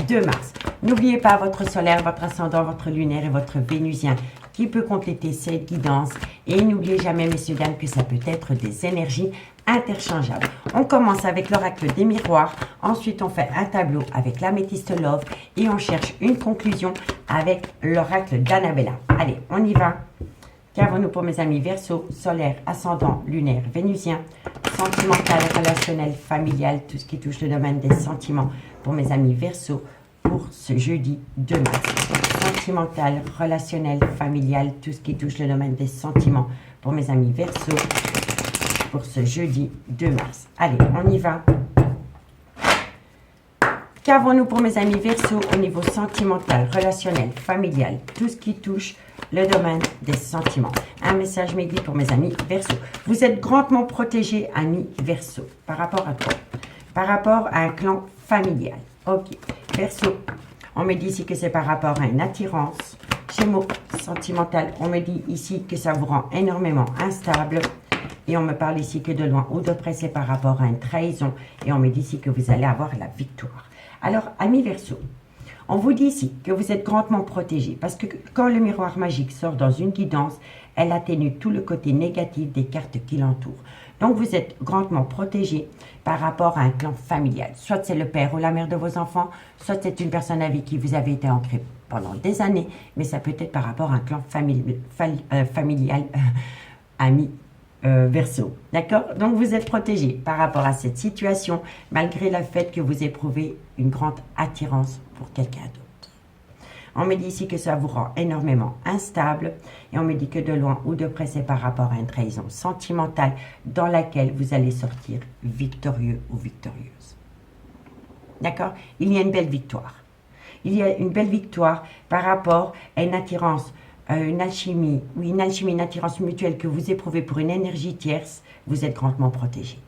2 mars. N'oubliez pas votre solaire, votre ascendant, votre lunaire et votre vénusien qui peut compléter cette guidance. Et n'oubliez jamais, messieurs, dames, que ça peut être des énergies interchangeables. On commence avec l'oracle des miroirs. Ensuite, on fait un tableau avec l'améthyste love et on cherche une conclusion avec l'oracle d'Annabella. Allez, on y va. Qu'avons-nous pour mes amis Verseau, solaire, ascendant, lunaire, vénusien, sentimental, relationnel, familial, tout ce qui touche le domaine des sentiments pour mes amis Verseau pour ce jeudi 2 mars. Sentimental, relationnel, familial, tout ce qui touche le domaine des sentiments pour mes amis Verseau pour ce jeudi 2 mars. Allez, on y va. Qu'avons-nous pour mes amis Verseau au niveau sentimental, relationnel, familial, tout ce qui touche le domaine des sentiments? Un message m'est dit pour mes amis Verseau. Vous êtes grandement protégés, amis Verseau. Par rapport à quoi? Par rapport à un clan familial. Ok. Verseau, on me dit ici que c'est par rapport à une attirance. Gémeaux, sentimental, on me dit ici que ça vous rend énormément instable. Et on me parle ici que de loin ou de près, c'est par rapport à une trahison. Et on me dit ici que vous allez avoir la victoire. Alors, amis Verseau, on vous dit ici que vous êtes grandement protégés parce que quand le miroir magique sort dans une guidance, elle atténue tout le côté négatif des cartes qui l'entourent. Donc, vous êtes grandement protégés par rapport à un clan familial. Soit c'est le père ou la mère de vos enfants, soit c'est une personne avec qui vous avez été ancré pendant des années, mais ça peut être par rapport à un clan familial, ami Verseau. D'accord? Donc, vous êtes protégés par rapport à cette situation, malgré le fait que vous éprouvez une grande attirance pour quelqu'un d'autre. On me dit ici que ça vous rend énormément instable et on me dit que de loin ou de près, c'est par rapport à une trahison sentimentale dans laquelle vous allez sortir victorieux ou victorieuse. D'accord? Il y a une belle victoire. Il y a une belle victoire par rapport à une attirance, une alchimie, une attirance mutuelle que vous éprouvez pour une énergie tierce. Vous êtes grandement protégé.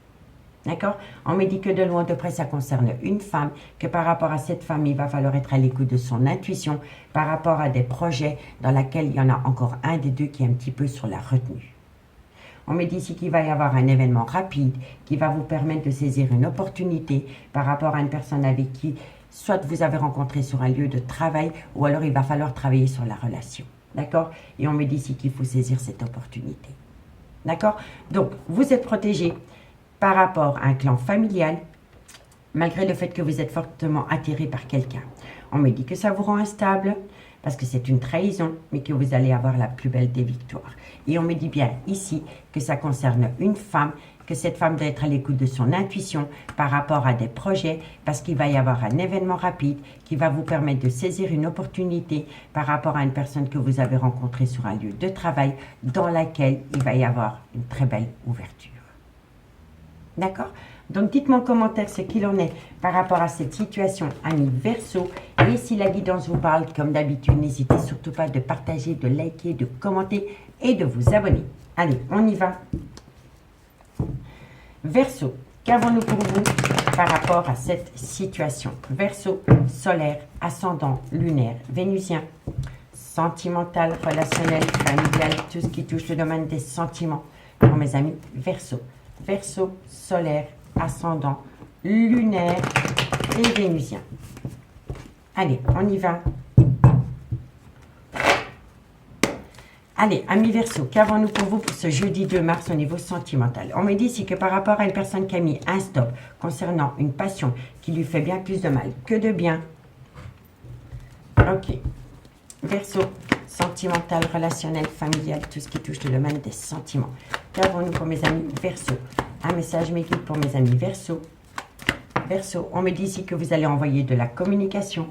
D'accord? On me dit que de loin de près, ça concerne une femme, que par rapport à cette femme, il va falloir être à l'écoute de son intuition par rapport à des projets dans lesquels il y en a encore un des deux qui est un petit peu sur la retenue. On me dit ici qu'il va y avoir un événement rapide qui va vous permettre de saisir une opportunité par rapport à une personne avec qui soit vous avez rencontré sur un lieu de travail ou alors il va falloir travailler sur la relation. D'accord? Et on me dit ici qu'il faut saisir cette opportunité. D'accord? Donc, vous êtes protégé par rapport à un clan familial, malgré le fait que vous êtes fortement attiré par quelqu'un. On me dit que ça vous rend instable, parce que c'est une trahison, mais que vous allez avoir la plus belle des victoires. Et on me dit bien ici que ça concerne une femme, que cette femme doit être à l'écoute de son intuition par rapport à des projets, parce qu'il va y avoir un événement rapide qui va vous permettre de saisir une opportunité par rapport à une personne que vous avez rencontrée sur un lieu de travail dans laquelle il va y avoir une très belle ouverture. D'accord? Donc, dites-moi en commentaire ce qu'il en est par rapport à cette situation, amis Verseau. Et si la guidance vous parle, comme d'habitude, n'hésitez surtout pas de partager, de liker, de commenter et de vous abonner. Allez, on y va. Verseau, qu'avons-nous pour vous par rapport à cette situation? Verseau, solaire, ascendant, lunaire, vénusien, sentimental, relationnel, familial, tout ce qui touche le domaine des sentiments. Pour mes amis Verseau. Verseau, solaire, ascendant, lunaire et vénusien. Allez, on y va. Allez, amis Verseau, qu'avons-nous pour vous pour ce jeudi 2 mars au niveau sentimental? On me dit ici que par rapport à une personne qui a mis un stop concernant une passion qui lui fait bien plus de mal que de bien. Ok. Verseau, sentimental, relationnel, familial, tout ce qui touche le domaine des sentiments. Qu'avons-nous pour mes amis Verseau? Un message mes guides pour mes amis Verseau. Verseau, on me dit ici que vous allez envoyer de la communication.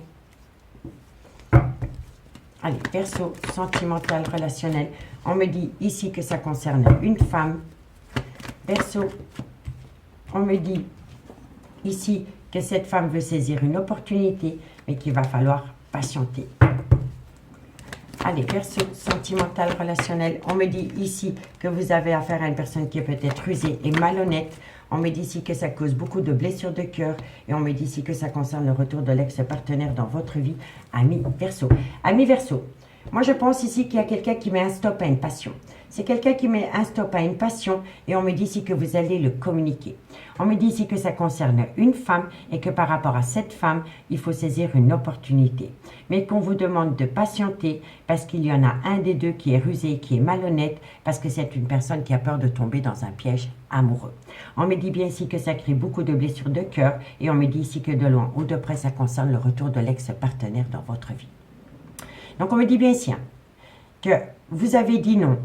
Allez, Verseau, sentimental, relationnel. On me dit ici que ça concerne une femme. Verseau, on me dit ici que cette femme veut saisir une opportunité, mais qu'il va falloir patienter. Allez, Verseau, sentimental, relationnel. On me dit ici que vous avez affaire à une personne qui est peut-être rusée et malhonnête. On me dit ici que ça cause beaucoup de blessures de cœur. Et on me dit ici que ça concerne le retour de l'ex-partenaire dans votre vie, ami Verseau. Ami Verseau, moi je pense ici qu'il y a quelqu'un qui met un stop à une passion. C'est quelqu'un qui met un stop à une passion et on me dit ici que vous allez le communiquer. On me dit ici que ça concerne une femme et que par rapport à cette femme, il faut saisir une opportunité. Mais qu'on vous demande de patienter parce qu'il y en a un des deux qui est rusé, qui est malhonnête, parce que c'est une personne qui a peur de tomber dans un piège amoureux. On me dit bien ici que ça crée beaucoup de blessures de cœur et on me dit ici que de loin ou de près, ça concerne le retour de l'ex-partenaire dans votre vie. Donc on me dit bien ici que vous avez dit non,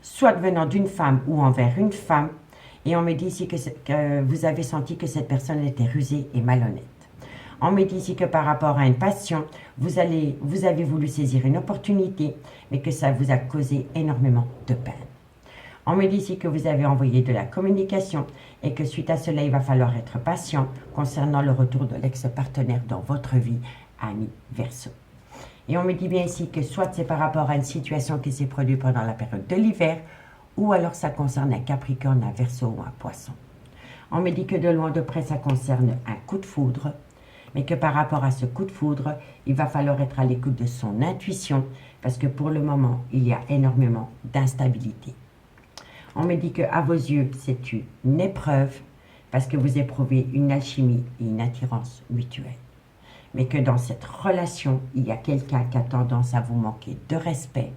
soit venant d'une femme ou envers une femme, et on me dit ici que vous avez senti que cette personne était rusée et malhonnête. On me dit ici que par rapport à une passion, vous avez voulu saisir une opportunité, mais que ça vous a causé énormément de peine. On me dit ici que vous avez envoyé de la communication et que suite à cela, il va falloir être patient concernant le retour de l'ex-partenaire dans votre vie, ami Verseau. Et on me dit bien ici que soit c'est par rapport à une situation qui s'est produite pendant la période de l'hiver, ou alors ça concerne un Capricorne, un Verseau ou un Poisson. On me dit que de loin de près, ça concerne un coup de foudre, mais que par rapport à ce coup de foudre, il va falloir être à l'écoute de son intuition, parce que pour le moment, il y a énormément d'instabilité. On me dit qu'à vos yeux, c'est une épreuve, parce que vous éprouvez une alchimie et une attirance mutuelle. Mais que dans cette relation, il y a quelqu'un qui a tendance à vous manquer de respect.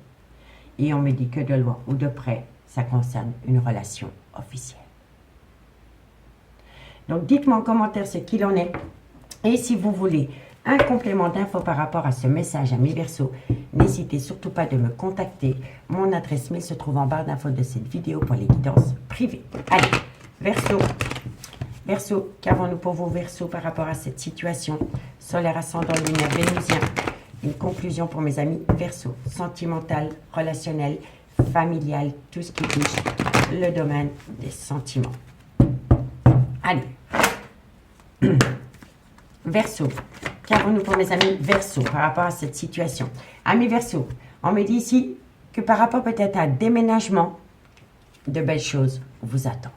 Et on me dit que de loin ou de près, ça concerne une relation officielle. Donc, dites-moi en commentaire ce qu'il en est. Et si vous voulez un complément d'infos par rapport à ce message à mes Verseaux, n'hésitez surtout pas de me contacter. Mon adresse mail se trouve en barre d'infos de cette vidéo pour les guidances privées. Allez, Verseau. Verseau, qu'avons-nous pour vous Verseau par rapport à cette situation? Solaire, ascendant, lunaire, vénusien. Une conclusion pour mes amis Verseau. Sentimental, relationnel, familial, tout ce qui touche le domaine des sentiments. Allez. Verseau, qu'avons-nous pour mes amis Verseau par rapport à cette situation? Amis Verseau, on me dit ici que par rapport peut-être à un déménagement, de belles choses vous attendent.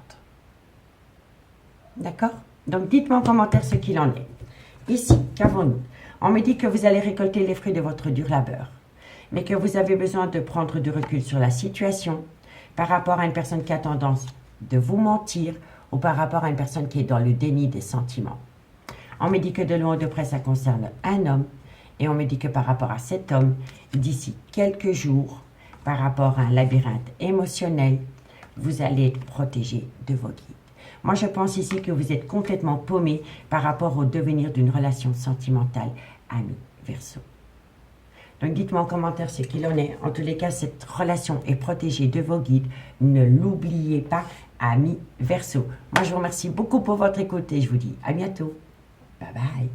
D'accord? Donc, dites-moi en commentaire ce qu'il en est. Ici, qu'avons-nous? On me dit que vous allez récolter les fruits de votre dur labeur, mais que vous avez besoin de prendre du recul sur la situation par rapport à une personne qui a tendance de vous mentir ou par rapport à une personne qui est dans le déni des sentiments. On me dit que de loin ou de près, ça concerne un homme, et on me dit que par rapport à cet homme, d'ici quelques jours, par rapport à un labyrinthe émotionnel, vous allez être protégé de vos guides. Moi, je pense ici que vous êtes complètement paumé par rapport au devenir d'une relation sentimentale ami Verseau. Donc, dites-moi en commentaire ce qu'il en est. En tous les cas, cette relation est protégée de vos guides. Ne l'oubliez pas, ami Verseau. Moi, je vous remercie beaucoup pour votre écoute et je vous dis à bientôt. Bye bye.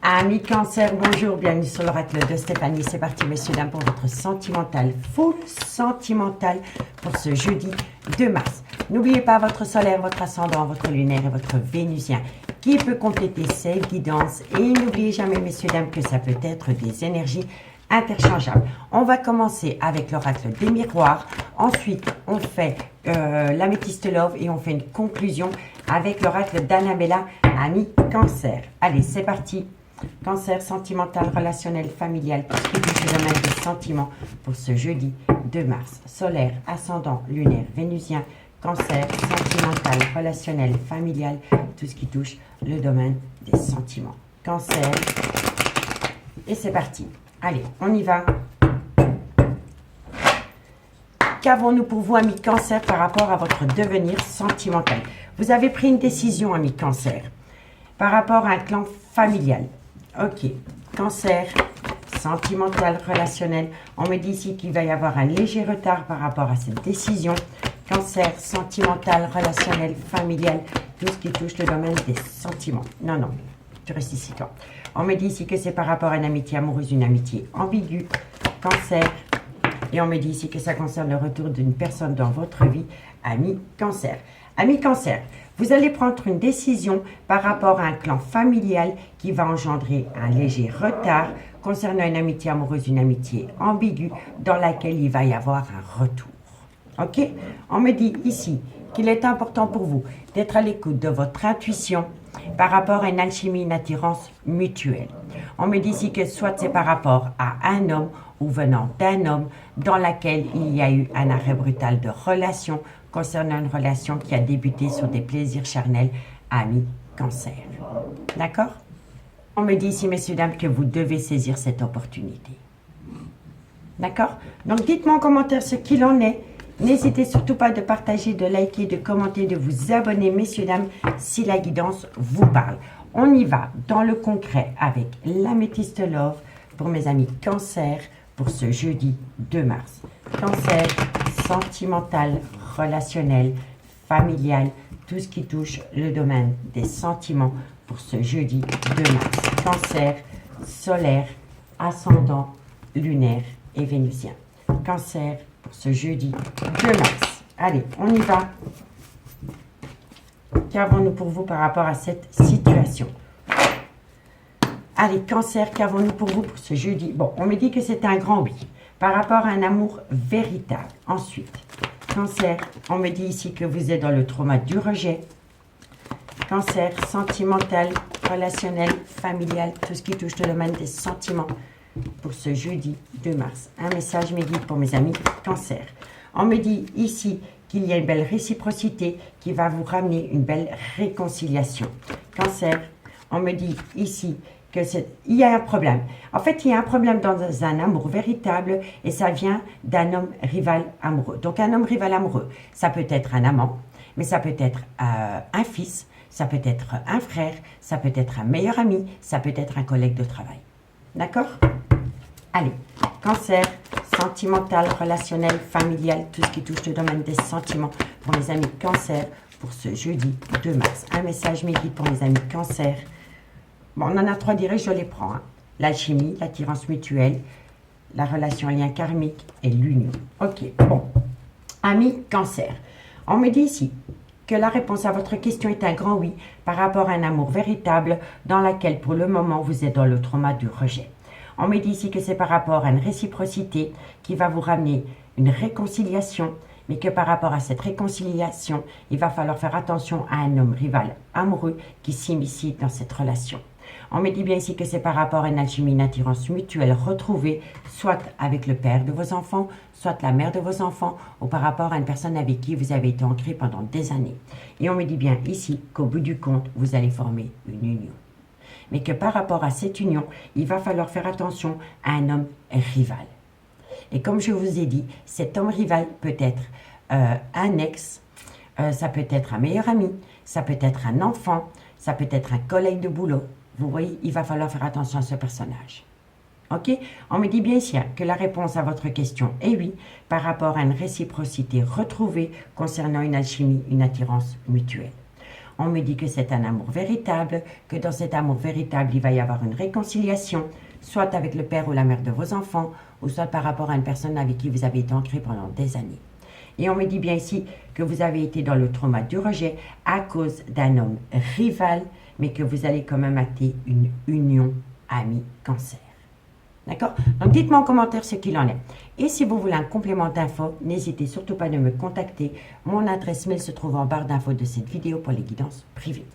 Amis Cancer, bonjour, bienvenue sur l'oracle de Stéphanie. C'est parti, messieurs, dames, pour votre sentimental, full sentimental pour ce jeudi 2 mars. N'oubliez pas votre solaire, votre ascendant, votre lunaire et votre vénusien qui peut compléter ces guidances. Et n'oubliez jamais, messieurs, dames, que ça peut être des énergies interchangeables. On va commencer avec l'oracle des miroirs. Ensuite, on fait l'améthyste love et on fait une conclusion avec l'oracle d'Annabella, ami Cancer. Allez, c'est parti. Cancer, sentimental, relationnel, familial, tout ce qui touche le domaine des sentiments pour ce jeudi 2 mars. Solaire, ascendant, lunaire, vénusien, Cancer, sentimental, relationnel, familial, tout ce qui touche le domaine des sentiments. Cancer, et c'est parti. Allez, on y va. Qu'avons-nous pour vous, amis Cancer, par rapport à votre devenir sentimental? Vous avez pris une décision, amis Cancer, par rapport à un clan familial. Ok, Cancer, sentimental, relationnel. On me dit ici qu'il va y avoir un léger retard par rapport à cette décision. Cancer, sentimental, relationnel, familial, tout ce qui touche le domaine des sentiments. Non, non, tu restes ici, toi. On me dit ici que c'est par rapport à une amitié amoureuse, une amitié ambiguë. Cancer, et on me dit ici que ça concerne le retour d'une personne dans votre vie, ami Cancer. Ami Cancer, vous allez prendre une décision par rapport à un clan familial qui va engendrer un léger retard concernant une amitié amoureuse, une amitié ambiguë dans laquelle il va y avoir un retour. Ok? On me dit ici qu'il est important pour vous d'être à l'écoute de votre intuition par rapport à une alchimie, une attirance mutuelle. On me dit ici que soit c'est par rapport à un homme ou venant d'un homme dans laquelle il y a eu un arrêt brutal de relation concernant une relation qui a débuté sur des plaisirs charnels, amis Cancer. D'accord? On me dit ici, messieurs, dames, que vous devez saisir cette opportunité. D'accord? Donc, dites-moi en commentaire ce qu'il en est. N'hésitez surtout pas de partager, de liker, de commenter, de vous abonner, messieurs, dames, si la guidance vous parle. On y va dans le concret avec l'améthyste love pour mes amis Cancer pour ce jeudi 2 mars. Cancer, sentimental, relationnel, familial, tout ce qui touche le domaine des sentiments pour ce jeudi 2 mars. Cancer, solaire, ascendant, lunaire et vénusien. Cancer pour ce jeudi 2 mars. Allez, on y va. Qu'avons-nous pour vous par rapport à cette situation? Allez, Cancer, qu'avons-nous pour vous pour ce jeudi? Bon, on me dit que c'est un grand oui par rapport à un amour véritable. Ensuite, Cancer, on me dit ici que vous êtes dans le trauma du rejet. Cancer, sentimental, relationnel, familial, tout ce qui touche le domaine des sentiments pour ce jeudi 2 mars. Un message me guide pour mes amis Cancer. On me dit ici qu'il y a une belle réciprocité qui va vous ramener une belle réconciliation. Cancer, on me dit ici il y a un problème. En fait, il y a un problème dans un amour véritable et ça vient d'un homme rival amoureux. Donc, un homme rival amoureux, ça peut être un amant, mais ça peut être un fils, ça peut être un frère, ça peut être un meilleur ami, ça peut être un collègue de travail. D'accord? Allez, Cancer, sentimental, relationnel, familial, tout ce qui touche le domaine des sentiments pour mes amis Cancer pour ce jeudi 2 mars. Un message me guide pour mes amis Cancer. Bon, on en a 3 directs, je les prends. Hein. L'alchimie, l'attirance mutuelle, la relation lien karmique et l'union. Ok, bon. Amis Cancer, on me dit ici que la réponse à votre question est un grand oui par rapport à un amour véritable dans laquelle pour le moment vous êtes dans le trauma du rejet. On me dit ici que c'est par rapport à une réciprocité qui va vous ramener une réconciliation mais que par rapport à cette réconciliation, il va falloir faire attention à un homme rival amoureux qui s'immisce dans cette relation. On me dit bien ici que c'est par rapport à une alchimie, une attirance mutuelle retrouvée, soit avec le père de vos enfants, soit la mère de vos enfants, ou par rapport à une personne avec qui vous avez été ancré pendant des années. Et on me dit bien ici qu'au bout du compte, vous allez former une union. Mais que par rapport à cette union, il va falloir faire attention à un homme rival. Et comme je vous ai dit, cet homme rival peut être un ex, ça peut être un meilleur ami, ça peut être un enfant, ça peut être un collègue de boulot. Vous voyez, il va falloir faire attention à ce personnage. Ok? On me dit bien sûr que la réponse à votre question est oui, par rapport à une réciprocité retrouvée concernant une alchimie, une attirance mutuelle. On me dit que c'est un amour véritable, que dans cet amour véritable, il va y avoir une réconciliation, soit avec le père ou la mère de vos enfants, ou soit par rapport à une personne avec qui vous avez été ancré pendant des années. Et on me dit bien ici que vous avez été dans le trauma du rejet à cause d'un homme rival, mais que vous allez quand même acter une union ami-cancer. D'accord? Donc, dites-moi en commentaire ce qu'il en est. Et si vous voulez un complément d'infos, n'hésitez surtout pas à me contacter. Mon adresse mail se trouve en barre d'infos de cette vidéo pour les guidances privées.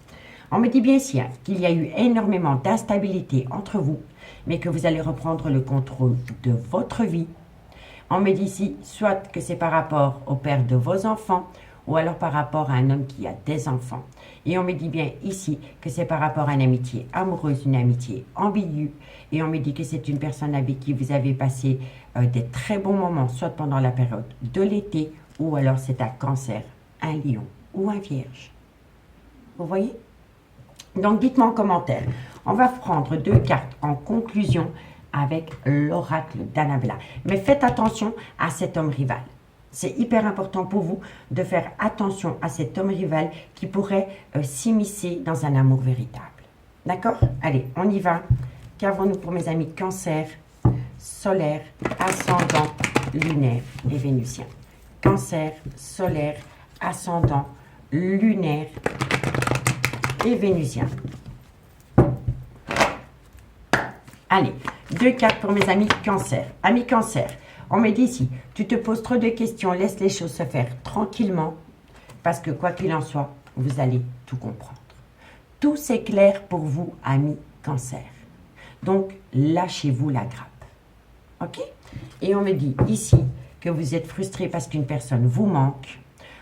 On me dit bien ici qu'il y a eu énormément d'instabilité entre vous, mais que vous allez reprendre le contrôle de votre vie. On me dit ici, soit que c'est par rapport au père de vos enfants, ou alors par rapport à un homme qui a des enfants. Et on me dit bien ici que c'est par rapport à une amitié amoureuse, une amitié ambiguë. Et on me dit que c'est une personne avec qui vous avez passé des très bons moments, soit pendant la période de l'été, ou alors c'est un cancer, un lion ou un vierge. Vous voyez? Donc dites-moi en commentaire. On va prendre 2 cartes en conclusion avec l'oracle d'Annabella. Mais faites attention à cet homme rival. C'est hyper important pour vous de faire attention à cet homme rival qui pourrait s'immiscer dans un amour véritable. D'accord? Allez, on y va. Qu'avons-nous pour mes amis Cancer, solaire, ascendant, lunaire et vénusien? Cancer, solaire, ascendant, lunaire et vénusien. Allez, 2 cartes pour mes amis Cancer. Amis Cancer, on me dit ici, tu te poses trop de questions, laisse les choses se faire tranquillement, parce que quoi qu'il en soit, vous allez tout comprendre. Tout s'éclaire pour vous, amis Cancer. Donc, lâchez-vous la grappe. OK? Et on me dit ici que vous êtes frustré parce qu'une personne vous manque.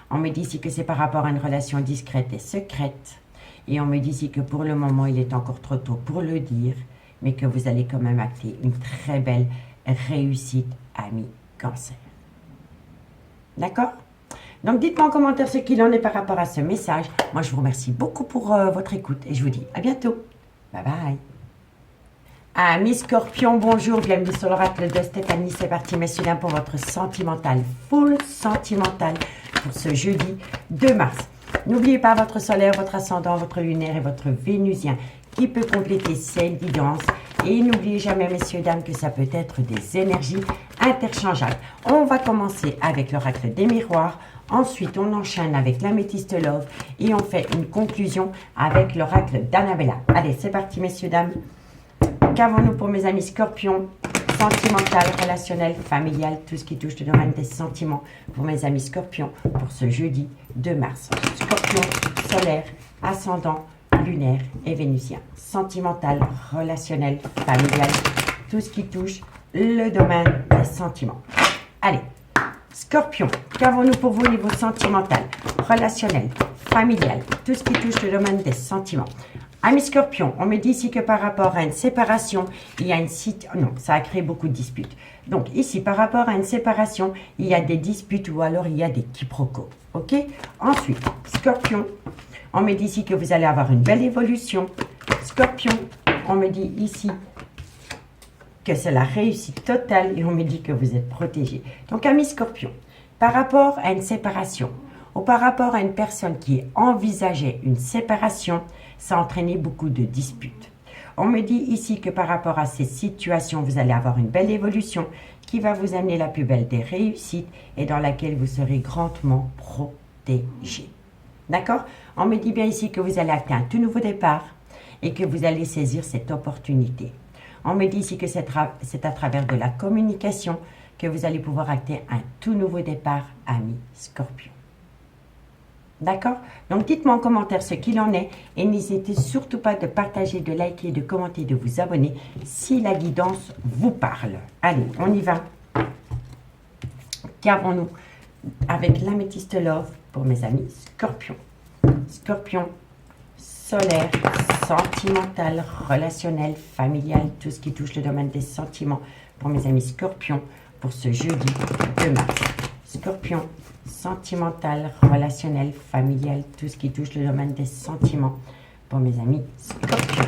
On me dit ici que c'est par rapport à une relation discrète et secrète. Et on me dit ici que pour le moment, il est encore trop tôt pour le dire, mais que vous allez quand même acter une très belle réussite, ami Cancer. D'accord? Donc, dites-moi en commentaire ce qu'il en est par rapport à ce message. Moi, je vous remercie beaucoup pour votre écoute et je vous dis à bientôt. Bye bye. Amis Scorpion, bonjour, bienvenue sur l'oracle de Stéphanie. C'est parti, messieurs, dames, pour votre sentimental, full sentimental pour ce jeudi 2 mars. N'oubliez pas votre solaire, votre ascendant, votre lunaire et votre vénusien qui peut compléter cette guidance. Et n'oubliez jamais, messieurs, dames, que ça peut être des énergies interchangeables. On va commencer avec l'oracle des miroirs. Ensuite, on enchaîne avec l'améthyste love et on fait une conclusion avec l'oracle d'Annabella. Allez, c'est parti, messieurs, dames. Qu'avons-nous pour mes amis Scorpions? Sentimental, relationnel, familial, tout ce qui touche le domaine des sentiments pour mes amis Scorpions pour ce jeudi 2 mars. Scorpion, solaire, ascendant, lunaire et vénusien. Sentimental, relationnel, familial, tout ce qui touche le domaine des sentiments. Allez, Scorpion, qu'avons-nous pour vous au niveau sentimental, relationnel, familial, tout ce qui touche le domaine des sentiments? Amis Scorpion, on me dit ici que par rapport à une séparation, il y a une non, ça a créé beaucoup de disputes. Donc ici, par rapport à une séparation, il y a des disputes ou alors il y a des quiproquos. Ok? Ensuite, Scorpion, on me dit ici que vous allez avoir une belle évolution. Scorpion, on me dit ici que c'est la réussite totale et on me dit que vous êtes protégé. Donc, amis Scorpion, par rapport à une séparation ou par rapport à une personne qui envisageait une séparation, ça a entraîné beaucoup de disputes. On me dit ici que par rapport à ces situations, vous allez avoir une belle évolution qui va vous amener la plus belle des réussites et dans laquelle vous serez grandement protégé. D'accord? On me dit bien ici que vous allez acter un tout nouveau départ et que vous allez saisir cette opportunité. On me dit ici que c'est à travers de la communication que vous allez pouvoir acter un tout nouveau départ, amis Scorpion. D'accord? Donc, dites-moi en commentaire ce qu'il en est et n'hésitez surtout pas de partager, de liker, de commenter, de vous abonner si la guidance vous parle. Allez, on y va. Qu'avons-nous avec l'améthyste Love pour mes amis Scorpion? Scorpion, solaire, sentimental, relationnel, familial, tout ce qui touche le domaine des sentiments pour mes amis Scorpion pour ce jeudi 2 mars. Scorpion, sentimental, relationnel, familial, tout ce qui touche le domaine des sentiments pour mes amis Scorpion.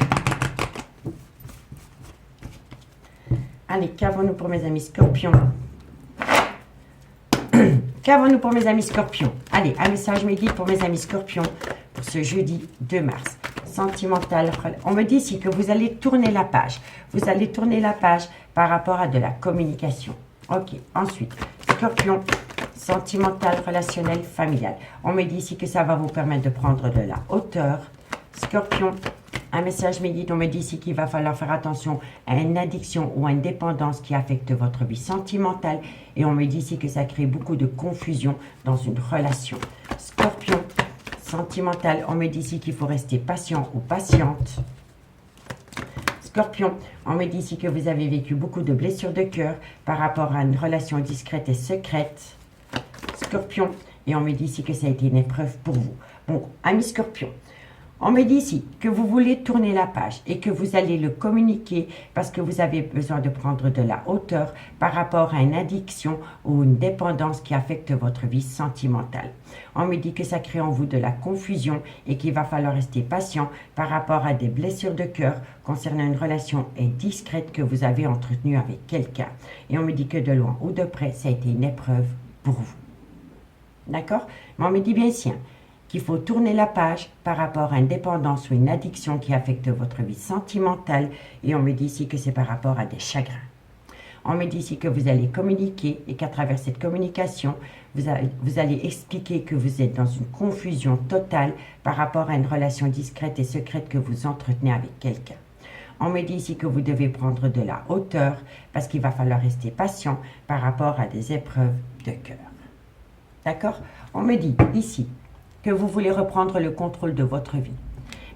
Allez, qu'avons-nous pour mes amis Scorpion? Qu'avons-nous pour mes amis Scorpions? Allez, un message me guide pour mes amis Scorpions pour ce jeudi 2 mars. Sentimental, on me dit ici que vous allez tourner la page. Vous allez tourner la page par rapport à de la communication. Ok, ensuite, Scorpion, sentimental, relationnel, familial. On me dit ici que ça va vous permettre de prendre de la hauteur. Scorpion, un message me guide, on me dit ici qu'il va falloir faire attention à une addiction ou à une dépendance qui affecte votre vie sentimentale. Et on me dit ici que ça crée beaucoup de confusion dans une relation. Scorpion, sentimental, on me dit ici qu'il faut rester patient ou patiente. Scorpion, on me dit ici que vous avez vécu beaucoup de blessures de cœur par rapport à une relation discrète et secrète. Scorpion, et on me dit ici que ça a été une épreuve pour vous. Bon, amis Scorpion, on me dit ici que vous voulez tourner la page et que vous allez le communiquer parce que vous avez besoin de prendre de la hauteur par rapport à une addiction ou une dépendance qui affecte votre vie sentimentale. On me dit que ça crée en vous de la confusion et qu'il va falloir rester patient par rapport à des blessures de cœur concernant une relation discrète que vous avez entretenue avec quelqu'un. Et on me dit que de loin ou de près, ça a été une épreuve pour vous. D'accord? Mais on me dit bien ici qu'il faut tourner la page par rapport à une dépendance ou une addiction qui affecte votre vie sentimentale. Et on me dit ici que c'est par rapport à des chagrins. On me dit ici que vous allez communiquer et qu'à travers cette communication, vous allez expliquer que vous êtes dans une confusion totale par rapport à une relation discrète et secrète que vous entretenez avec quelqu'un. On me dit ici que vous devez prendre de la hauteur parce qu'il va falloir rester patient par rapport à des épreuves de cœur. D'accord? On me dit ici que vous voulez reprendre le contrôle de votre vie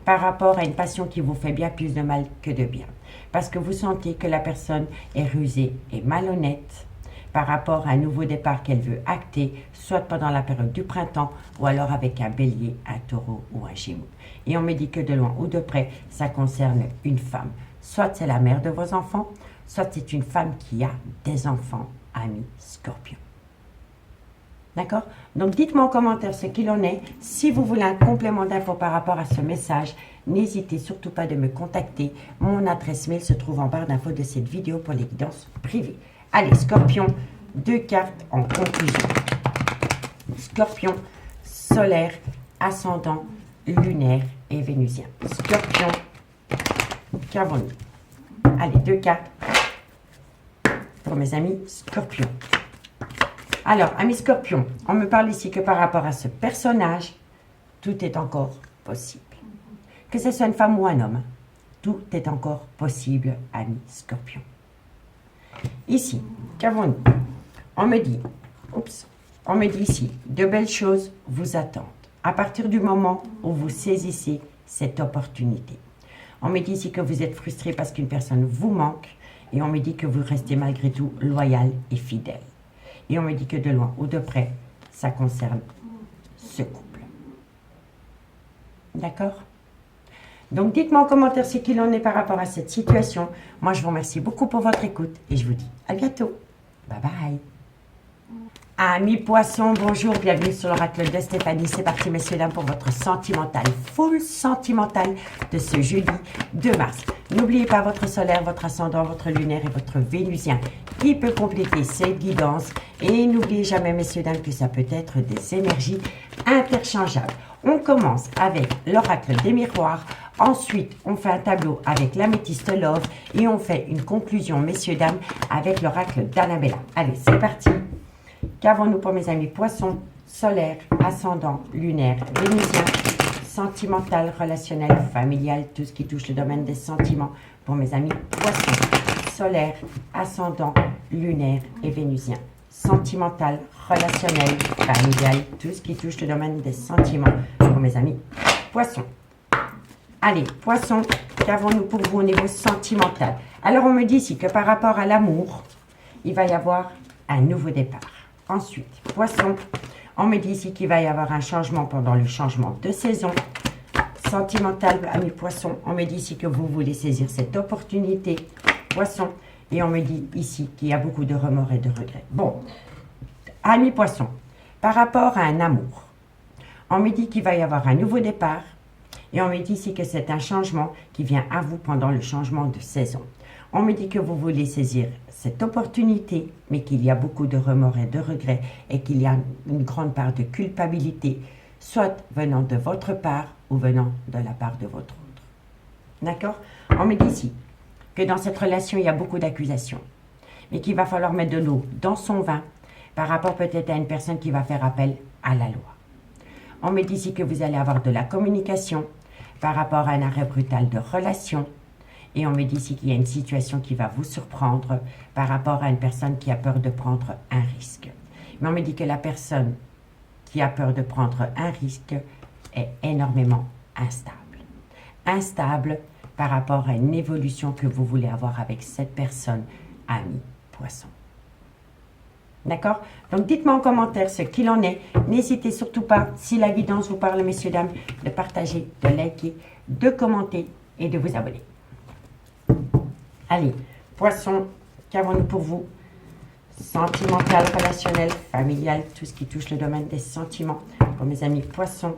par rapport à une passion qui vous fait bien plus de mal que de bien. Parce que vous sentez que la personne est rusée et malhonnête par rapport à un nouveau départ qu'elle veut acter, soit pendant la période du printemps ou alors avec un bélier, un taureau ou un gémeau. Et on me dit que de loin ou de près, ça concerne une femme. Soit c'est la mère de vos enfants, soit c'est une femme qui a des enfants, amis Scorpion. D'accord? Donc, dites-moi en commentaire ce qu'il en est. Si vous voulez un complément d'infos par rapport à ce message, n'hésitez surtout pas de me contacter. Mon adresse mail se trouve en barre d'infos de cette vidéo pour les guidances privées. Allez, Scorpion, 2 cartes en conclusion. Scorpion, solaire, ascendant, lunaire et vénusien. Scorpion, qu'avons-nous? Allez, 2 cartes pour mes amis Scorpion. Alors, amis Scorpion, on me parle ici que par rapport à ce personnage, tout est encore possible. Que ce soit une femme ou un homme, tout est encore possible, amis Scorpion. Ici, qu'avons-nous? On me dit ici, de belles choses vous attendent à partir du moment où vous saisissez cette opportunité. On me dit ici que vous êtes frustré parce qu'une personne vous manque et on me dit que vous restez malgré tout loyal et fidèle. Et on me dit que de loin ou de près, ça concerne ce couple. D'accord? Donc, dites-moi en commentaire ce qu'il en est par rapport à cette situation. Moi, je vous remercie beaucoup pour votre écoute et je vous dis à bientôt. Bye bye. Amis poissons, bonjour, bienvenue sur l'oracle de Stéphanie. C'est parti, messieurs, dames, pour votre sentimental, full sentimental de ce jeudi 2 mars. N'oubliez pas votre solaire, votre ascendant, votre lunaire et votre vénusien qui peut compléter cette guidance. Et n'oubliez jamais, messieurs, dames, que ça peut être des énergies interchangeables. On commence avec l'oracle des miroirs. Ensuite, on fait un tableau avec l'améthyste Love. Et on fait une conclusion, messieurs, dames, avec l'oracle d'Annabella. Allez, c'est parti. Qu'avons-nous pour mes amis poissons, solaire, ascendant, lunaire, vénusien, sentimental, relationnel, familial, tout ce qui touche le domaine des sentiments pour mes amis poissons, solaire, ascendant, lunaire et vénusien. Sentimental, relationnel, familial, tout ce qui touche le domaine des sentiments pour mes amis poissons. Allez, poissons, qu'avons-nous pour vous au niveau sentimental? Alors, on me dit ici que par rapport à l'amour, il va y avoir un nouveau départ. Ensuite, poissons, on me dit ici qu'il va y avoir un changement pendant le changement de saison. Sentimental, amis poissons, on me dit ici que vous voulez saisir cette opportunité, poissons, et on me dit ici qu'il y a beaucoup de remords et de regrets. Bon, amis poissons, par rapport à un amour, on me dit qu'il va y avoir un nouveau départ, et on me dit ici que c'est un changement qui vient à vous pendant le changement de saison. On me dit que vous voulez saisir cette opportunité, mais qu'il y a beaucoup de remords et de regrets, et qu'il y a une grande part de culpabilité, soit venant de votre part ou venant de la part de votre autre. D'accord? On me dit ici que dans cette relation, il y a beaucoup d'accusations, mais qu'il va falloir mettre de l'eau dans son vin par rapport peut-être à une personne qui va faire appel à la loi. On me dit ici que vous allez avoir de la communication par rapport à un arrêt brutal de relation, et on me dit ici qu'il y a une situation qui va vous surprendre par rapport à une personne qui a peur de prendre un risque. Mais on me dit que la personne qui a peur de prendre un risque est énormément instable. Instable par rapport à une évolution que vous voulez avoir avec cette personne, ami poisson. D'accord? Donc, dites-moi en commentaire ce qu'il en est. N'hésitez surtout pas, si la guidance vous parle, messieurs, dames, de partager, de liker, de commenter et de vous abonner. Allez, poisson, qu'avons-nous pour vous? Sentimental, relationnel, familial, tout ce qui touche le domaine des sentiments. Pour mes amis poissons,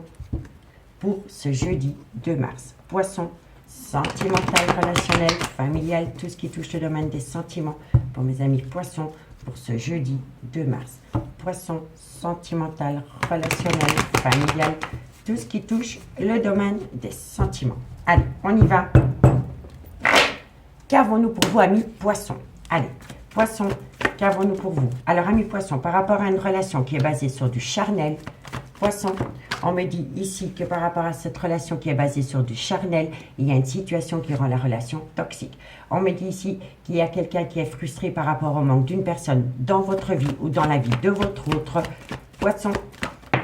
pour ce jeudi 2 mars. Poisson, sentimental, relationnel, familial, tout ce qui touche le domaine des sentiments. Pour mes amis poissons, pour ce jeudi 2 mars. Poisson, sentimental, relationnel, familial, tout ce qui touche le domaine des sentiments. Allez, on y va. Qu'avons-nous pour vous, amis poissons? Allez, poissons, qu'avons-nous pour vous? Alors, amis poissons, par rapport à une relation qui est basée sur du charnel, poissons, on me dit ici que par rapport à cette relation qui est basée sur du charnel, il y a une situation qui rend la relation toxique. On me dit ici qu'il y a quelqu'un qui est frustré par rapport au manque d'une personne dans votre vie ou dans la vie de votre autre. Poisson,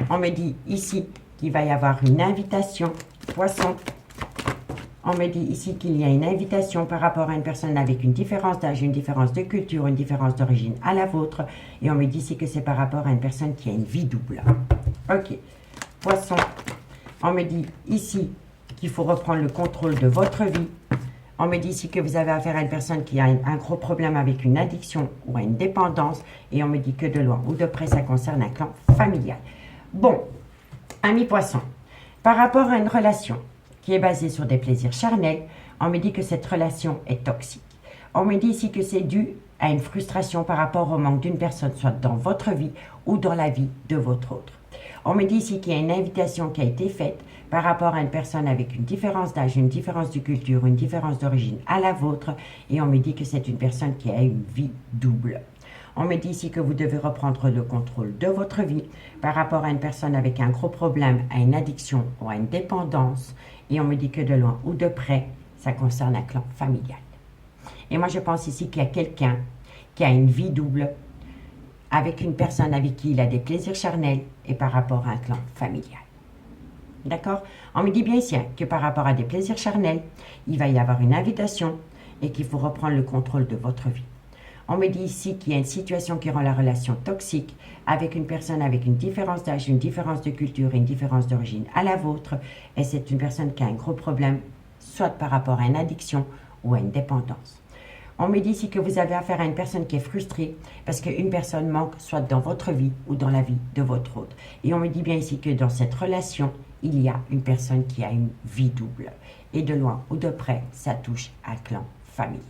on me dit ici qu'il va y avoir une invitation. Poisson, on me dit ici qu'il y a une invitation par rapport à une personne avec une différence d'âge, une différence de culture, une différence d'origine à la vôtre. Et on me dit ici que c'est par rapport à une personne qui a une vie double. Ok. Poisson, on me dit ici qu'il faut reprendre le contrôle de votre vie. On me dit ici que vous avez affaire à une personne qui a un gros problème avec une addiction ou à une dépendance. Et on me dit que de loin ou de près, ça concerne un clan familial. Bon, amis poissons, par rapport à une relation qui est basée sur des plaisirs charnels, on me dit que cette relation est toxique. On me dit ici que c'est dû à une frustration par rapport au manque d'une personne, soit dans votre vie ou dans la vie de votre autre. On me dit ici qu'il y a une invitation qui a été faite par rapport à une personne avec une différence d'âge, une différence de culture, une différence d'origine à la vôtre. Et on me dit que c'est une personne qui a une vie double. On me dit ici que vous devez reprendre le contrôle de votre vie par rapport à une personne avec un gros problème, à une addiction ou à une dépendance. Et on me dit que de loin ou de près, ça concerne un clan familial. Et moi, je pense ici qu'il y a quelqu'un qui a une vie double avec une personne avec qui il a des plaisirs charnels et par rapport à un clan familial. D'accord? On me dit bien ici que par rapport à des plaisirs charnels, il va y avoir une invitation et qu'il faut reprendre le contrôle de votre vie. On me dit ici qu'il y a une situation qui rend la relation toxique avec une personne avec une différence d'âge, une différence de culture et une différence d'origine à la vôtre. Et c'est une personne qui a un gros problème, soit par rapport à une addiction ou à une dépendance. On me dit ici que vous avez affaire à une personne qui est frustrée parce qu'une personne manque soit dans votre vie ou dans la vie de votre autre. Et on me dit bien ici que dans cette relation, il y a une personne qui a une vie double. Et de loin ou de près, ça touche un clan familial.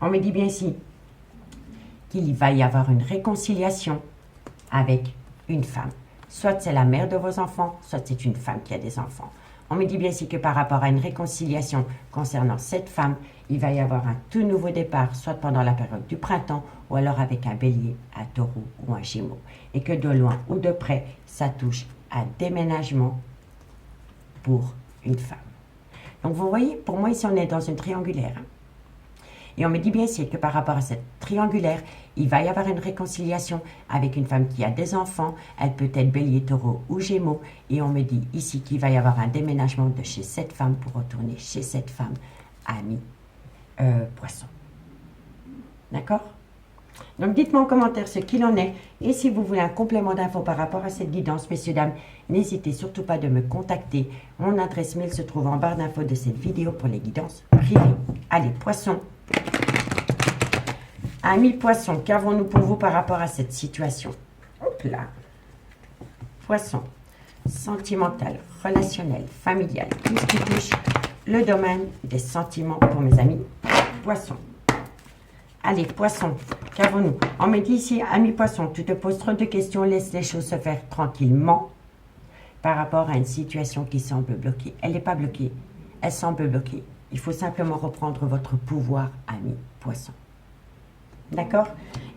On me dit bien ici qu'il va y avoir une réconciliation avec une femme. Soit c'est la mère de vos enfants, soit c'est une femme qui a des enfants. On me dit bien ici que par rapport à une réconciliation concernant cette femme, il va y avoir un tout nouveau départ, soit pendant la période du printemps, ou alors avec un bélier, un taureau ou un gémeau. Et que de loin ou de près, ça touche un déménagement pour une femme. Donc vous voyez, pour moi ici on est dans une triangulaire. Et on me dit bien ici que par rapport à cette triangulaire, il va y avoir une réconciliation avec une femme qui a des enfants. Elle peut être bélier, taureau ou gémeaux. Et on me dit ici qu'il va y avoir un déménagement de chez cette femme pour retourner chez cette femme, ami poisson. D'accord? Donc, dites-moi en commentaire ce qu'il en est. Et si vous voulez un complément d'infos par rapport à cette guidance, messieurs, dames, n'hésitez surtout pas de me contacter. Mon adresse mail se trouve en barre d'infos de cette vidéo pour les guidances privées. Allez, poisson. Amis poisson, qu'avons-nous pour vous par rapport à cette situation? Hop là. Poisson. Sentimental, relationnel, familial, tout ce qui touche le domaine des sentiments pour mes amis poissons. Allez, poisson, qu'avons-nous? On me dit ici, ami poisson, tu te poses trop de questions, laisse les choses se faire tranquillement par rapport à une situation qui semble bloquée. Elle n'est pas bloquée, elle semble bloquée. Il faut simplement reprendre votre pouvoir, ami poisson. D'accord?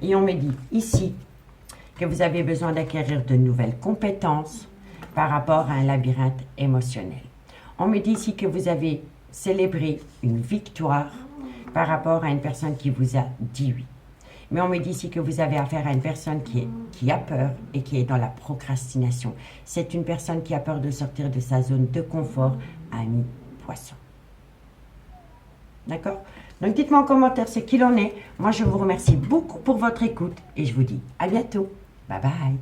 Et on me dit ici que vous avez besoin d'acquérir de nouvelles compétences par rapport à un labyrinthe émotionnel. On me dit ici que vous avez célébré une victoire par rapport à une personne qui vous a dit oui. Mais on me dit ici que vous avez affaire à une personne qui a peur et qui est dans la procrastination. C'est une personne qui a peur de sortir de sa zone de confort, ami poisson. D'accord? Donc dites-moi en commentaire ce qu'il en est. Moi, je vous remercie beaucoup pour votre écoute et je vous dis à bientôt. Bye bye.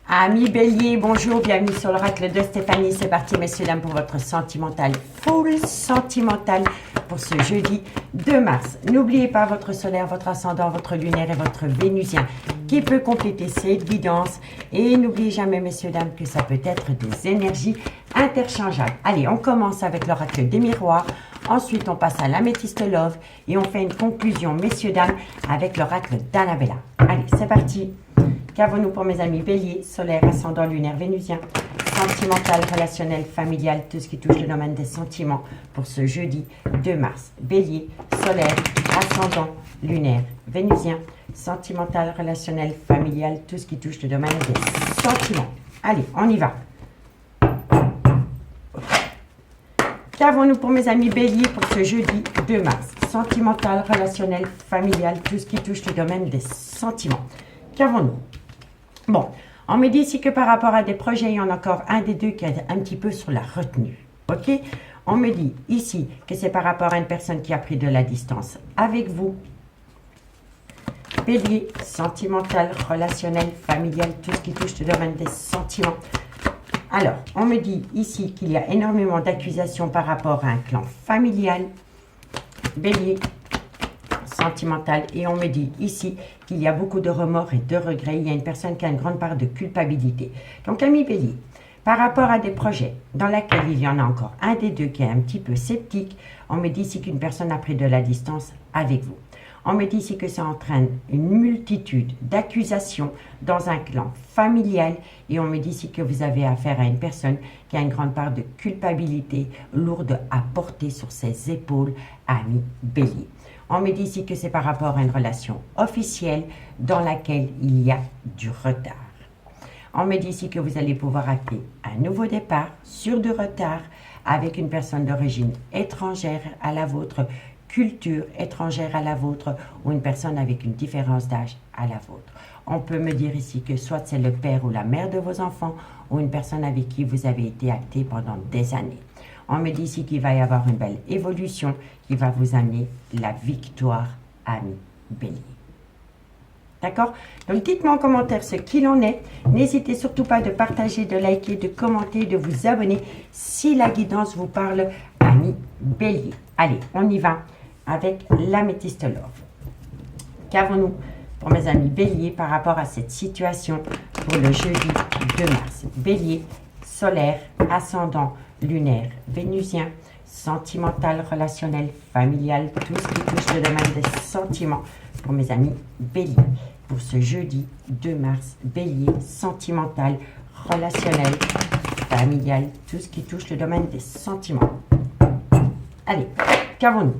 Amis bélier, bonjour, bienvenue sur l'oracle de Stéphanie. C'est parti, messieurs, dames, pour votre sentimental, full sentimental pour ce jeudi 2 mars. N'oubliez pas votre solaire, votre ascendant, votre lunaire et votre vénusien qui peut compléter cette guidance. Et n'oubliez jamais, messieurs, dames, que ça peut être des énergies interchangeables. Allez, on commence avec l'oracle des miroirs. Ensuite, on passe à l'améthyste love et on fait une conclusion, messieurs, dames, avec l'oracle d'Annabella. Allez, c'est parti. Qu'avons-nous pour mes amis bélier, solaire, ascendant, lunaire, vénusien, sentimental, relationnel, familial, tout ce qui touche le domaine des sentiments pour ce jeudi 2 mars. Bélier, solaire, ascendant, lunaire, vénusien, sentimental, relationnel, familial, tout ce qui touche le domaine des sentiments. Allez, on y va. Qu'avons-nous pour mes amis bélier pour ce jeudi 2 mars? Sentimental, relationnel, familial, tout ce qui touche le domaine des sentiments. Qu'avons-nous? Bon, on me dit ici que par rapport à des projets, il y en a encore un des deux qui est un petit peu sur la retenue. Ok? On me dit ici que c'est par rapport à une personne qui a pris de la distance avec vous. Bélier, sentimental, relationnel, familial, tout ce qui touche le domaine des sentiments. Alors, on me dit ici qu'il y a énormément d'accusations par rapport à un clan familial. Bélier, sentimental, et on me dit ici qu'il y a beaucoup de remords et de regrets. Il y a une personne qui a une grande part de culpabilité. Donc, ami bélier, par rapport à des projets dans lesquels il y en a encore un des deux qui est un petit peu sceptique, on me dit ici qu'une personne a pris de la distance avec vous. On me dit ici que ça entraîne une multitude d'accusations dans un clan familial et on me dit ici que vous avez affaire à une personne qui a une grande part de culpabilité lourde à porter sur ses épaules, ami bélier. On me dit ici que c'est par rapport à une relation officielle dans laquelle il y a du retard. On me dit ici que vous allez pouvoir acter un nouveau départ sur du retard avec une personne d'origine étrangère à la vôtre, culture étrangère à la vôtre ou une personne avec une différence d'âge à la vôtre. On peut me dire ici que soit c'est le père ou la mère de vos enfants ou une personne avec qui vous avez été acté pendant des années. On me dit ici qu'il va y avoir une belle évolution qui va vous amener la victoire, ami bélier. D'accord? Donc, dites-moi en commentaire ce qu'il en est. N'hésitez surtout pas de partager, de liker, de commenter, de vous abonner si la guidance vous parle, ami bélier. Allez, on y va avec l'améthyste love. Qu'avons-nous pour mes amis bélier par rapport à cette situation pour le jeudi 2 mars? Bélier, solaire, ascendant, lunaire, vénusien, sentimental, relationnel, familial, tout ce qui touche le domaine des sentiments pour mes amis bélier. Pour ce jeudi 2 mars, bélier, sentimental, relationnel, familial, tout ce qui touche le domaine des sentiments. Allez, qu'avons-nous?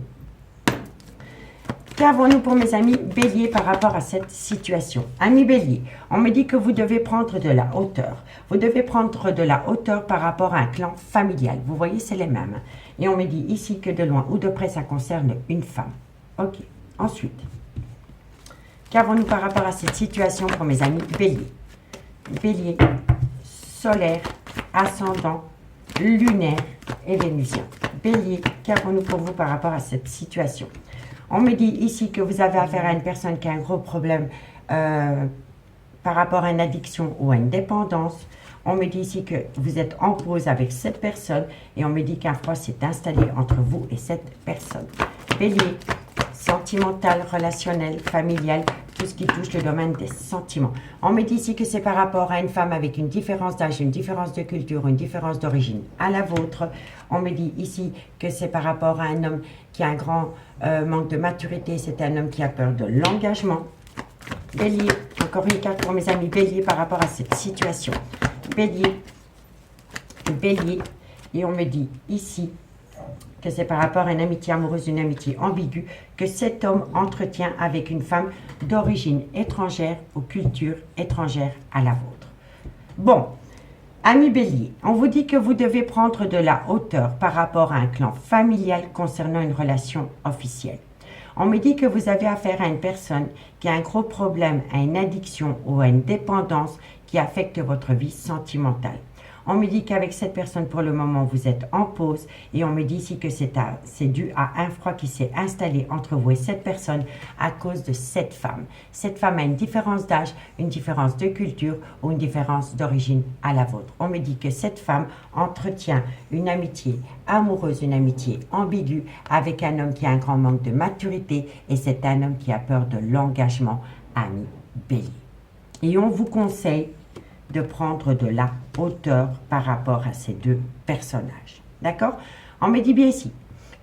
Qu'avons-nous pour mes amis bélier par rapport à cette situation? Amis bélier, on me dit que vous devez prendre de la hauteur. Vous devez prendre de la hauteur par rapport à un clan familial. Vous voyez, c'est les mêmes. Et on me dit ici que de loin ou de près, ça concerne une femme. Ok. Ensuite, qu'avons-nous par rapport à cette situation pour mes amis béliers? Bélier, solaire, ascendant, lunaire et vénusien. Bélier, qu'avons-nous pour vous par rapport à cette situation? On me dit ici que vous avez affaire à une personne qui a un gros problème par rapport à une addiction ou à une dépendance. On me dit ici que vous êtes en pause avec cette personne et on me dit qu'un froid s'est installé entre vous et cette personne. Bélier, sentimental, relationnel, familial, tout ce qui touche le domaine des sentiments. On me dit ici que c'est par rapport à une femme avec une différence d'âge, une différence de culture, une différence d'origine à la vôtre. On me dit ici que c'est par rapport à un homme qui a un grand manque de maturité, c'est un homme qui a peur de l'engagement. Bélier, encore une carte pour mes amis bélier par rapport à cette situation. Bélier, bélier, et on me dit ici que c'est par rapport à une amitié amoureuse, une amitié ambiguë, que cet homme entretient avec une femme d'origine étrangère ou culture étrangère à la vôtre. Bon, amis bélier, on vous dit que vous devez prendre de la hauteur par rapport à un clan familial concernant une relation officielle. On me dit que vous avez affaire à une personne qui a un gros problème, à une addiction ou à une dépendance qui affecte votre vie sentimentale. On me dit qu'avec cette personne, pour le moment, vous êtes en pause et on me dit ici que c'est dû à un froid qui s'est installé entre vous et cette personne à cause de cette femme. Cette femme a une différence d'âge, une différence de culture ou une différence d'origine à la vôtre. On me dit que cette femme entretient une amitié amoureuse, une amitié ambiguë avec un homme qui a un grand manque de maturité et c'est un homme qui a peur de l'engagement, ami bélier. Et on vous conseille de prendre de la hauteur par rapport à ces deux personnages. D'accord? On me dit bien ici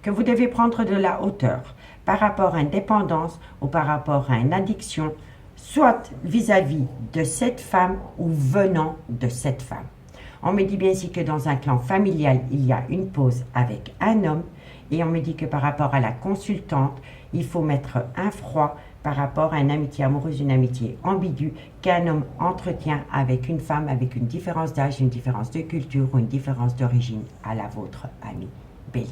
que vous devez prendre de la hauteur par rapport à une dépendance ou par rapport à une addiction, soit vis-à-vis de cette femme ou venant de cette femme. On me dit bien ici que dans un clan familial, il y a une pause avec un homme et on me dit que par rapport à la consultante, il faut mettre un froid par rapport à une amitié amoureuse, une amitié ambiguë qu'un homme entretient avec une femme avec une différence d'âge, une différence de culture ou une différence d'origine à la vôtre, ami bélier.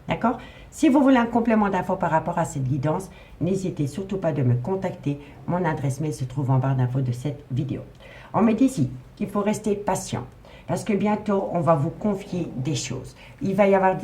D'accord? Si vous voulez un complément d'infos par rapport à cette guidance, n'hésitez surtout pas de me contacter. Mon adresse mail se trouve en barre d'infos de cette vidéo. On me dit ici qu'il faut rester patient. Parce que bientôt, on va vous confier des choses. Il va y avoir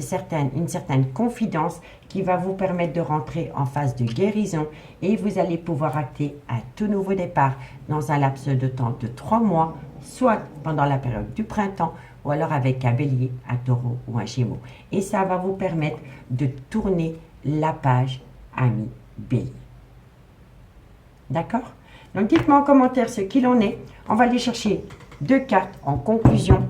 une certaine confidence qui va vous permettre de rentrer en phase de guérison et vous allez pouvoir acter un tout nouveau départ dans un laps de temps de 3 mois, soit pendant la période du printemps ou alors avec un bélier, un taureau ou un gémeaux. Et ça va vous permettre de tourner la page ami bélier. D'accord? Donc dites-moi en commentaire ce qu'il en est. On va aller chercher 2 cartes en conclusion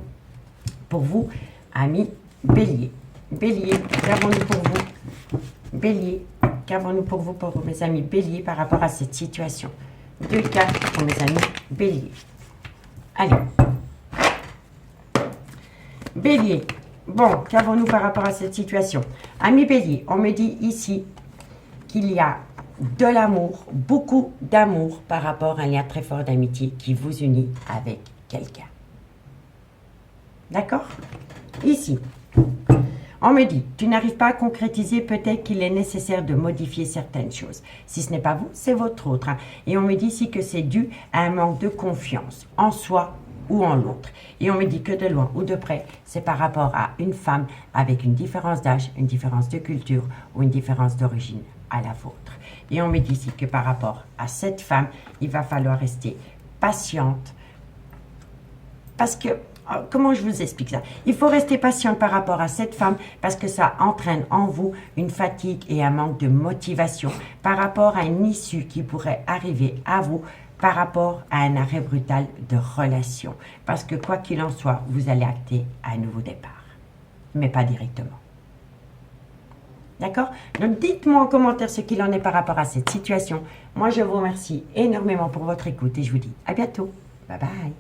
pour vous, amis bélier. Bélier, qu'avons-nous pour vous? Bélier, qu'avons-nous pour vous, pour mes amis bélier, par rapport à cette situation? 2 cartes pour mes amis bélier. Allez. Bélier, bon, qu'avons-nous par rapport à cette situation? Amis bélier, on me dit ici qu'il y a de l'amour, beaucoup d'amour par rapport à un lien très fort d'amitié qui vous unit avec quelqu'un. D'accord? Ici, on me dit, tu n'arrives pas à concrétiser, peut-être qu'il est nécessaire de modifier certaines choses. Si ce n'est pas vous, c'est votre autre. Et on me dit ici que c'est dû à un manque de confiance en soi ou en l'autre. Et on me dit que de loin ou de près, c'est par rapport à une femme avec une différence d'âge, une différence de culture ou une différence d'origine à la vôtre. Et on me dit ici que par rapport à cette femme, il va falloir rester patiente. Parce que, comment je vous explique ça? Il faut rester patiente par rapport à cette femme parce que ça entraîne en vous une fatigue et un manque de motivation par rapport à une issue qui pourrait arriver à vous par rapport à un arrêt brutal de relation. Parce que quoi qu'il en soit, vous allez acter un nouveau départ, mais pas directement. D'accord? Donc, dites-moi en commentaire ce qu'il en est par rapport à cette situation. Moi, je vous remercie énormément pour votre écoute et je vous dis à bientôt. Bye bye.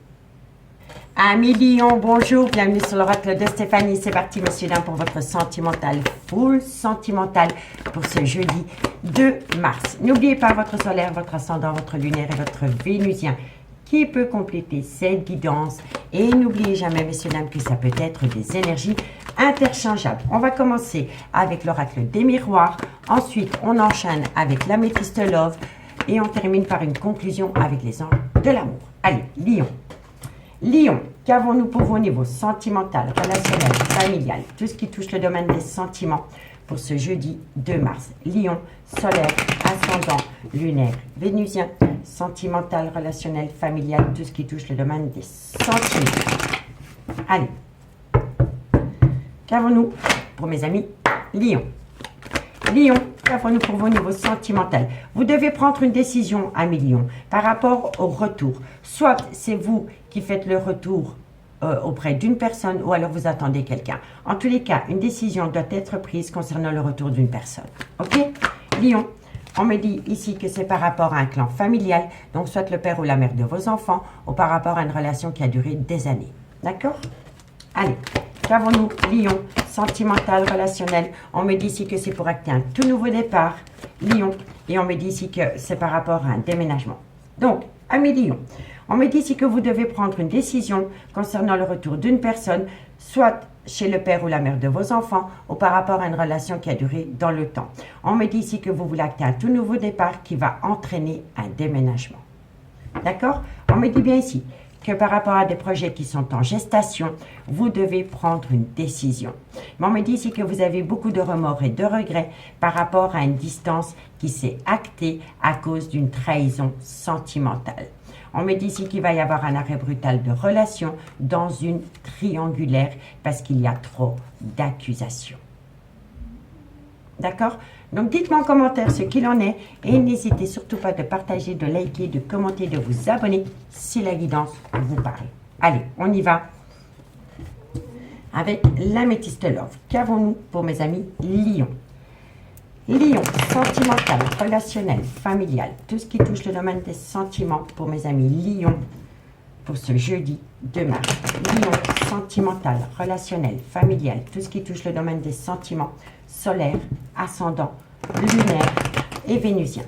Amis Lion, bonjour, bienvenue sur l'oracle de Stéphanie. C'est parti, messieurs, dames, pour votre sentimental, full sentimental pour ce jeudi 2 mars. N'oubliez pas votre solaire, votre ascendant, votre lunaire et votre vénusien qui peut compléter cette guidance. Et n'oubliez jamais, messieurs, dames, que ça peut être des énergies interchangeables. On va commencer avec l'oracle des miroirs. Ensuite, on enchaîne avec l'améthyste love. Et on termine par une conclusion avec les anges de l'amour. Allez, Lion. Lion, qu'avons-nous pour vous au niveau sentimental, relationnel, familial, tout ce qui touche le domaine des sentiments pour ce jeudi 2 mars. Lion, solaire, ascendant, lunaire, vénusien, sentimental, relationnel, familial, tout ce qui touche le domaine des sentiments. Allez, qu'avons-nous pour mes amis Lion? Lion, qu'avons-nous pour vous au niveau sentimental? Vous devez prendre une décision, ami Lion, par rapport au retour. Soit c'est vous qui faites le retour auprès d'une personne ou alors vous attendez quelqu'un. En tous les cas, une décision doit être prise concernant le retour d'une personne. Ok? Lion, on me dit ici que c'est par rapport à un clan familial, donc soit le père ou la mère de vos enfants, ou par rapport à une relation qui a duré des années. D'accord? Allez. Qu'avons-nous, Lion, sentimental, relationnel? On me dit ici que c'est pour acter un tout nouveau départ, Lion. Et on me dit ici que c'est par rapport à un déménagement. Donc, ami Lion, on me dit ici que vous devez prendre une décision concernant le retour d'une personne, soit chez le père ou la mère de vos enfants, ou par rapport à une relation qui a duré dans le temps. On me dit ici que vous voulez acter un tout nouveau départ qui va entraîner un déménagement. D'accord? On me dit bien ici que par rapport à des projets qui sont en gestation, vous devez prendre une décision. Mais on me dit ici que vous avez beaucoup de remords et de regrets par rapport à une distance qui s'est actée à cause d'une trahison sentimentale. On me dit ici qu'il va y avoir un arrêt brutal de relation dans une triangulaire parce qu'il y a trop d'accusations. D'accord? Donc, dites-moi en commentaire ce qu'il en est et n'hésitez surtout pas de partager, de liker, de commenter, de vous abonner si la guidance vous parle. Allez, on y va avec l'améthyste love. Qu'avons-nous pour mes amis Lion? Lion, sentimental, relationnel, familial, tout ce qui touche le domaine des sentiments pour mes amis Lion pour ce jeudi 2 mars. Lion, sentimental, relationnel, familial, tout ce qui touche le domaine des sentiments, solaire, ascendant, lunaire et vénusien.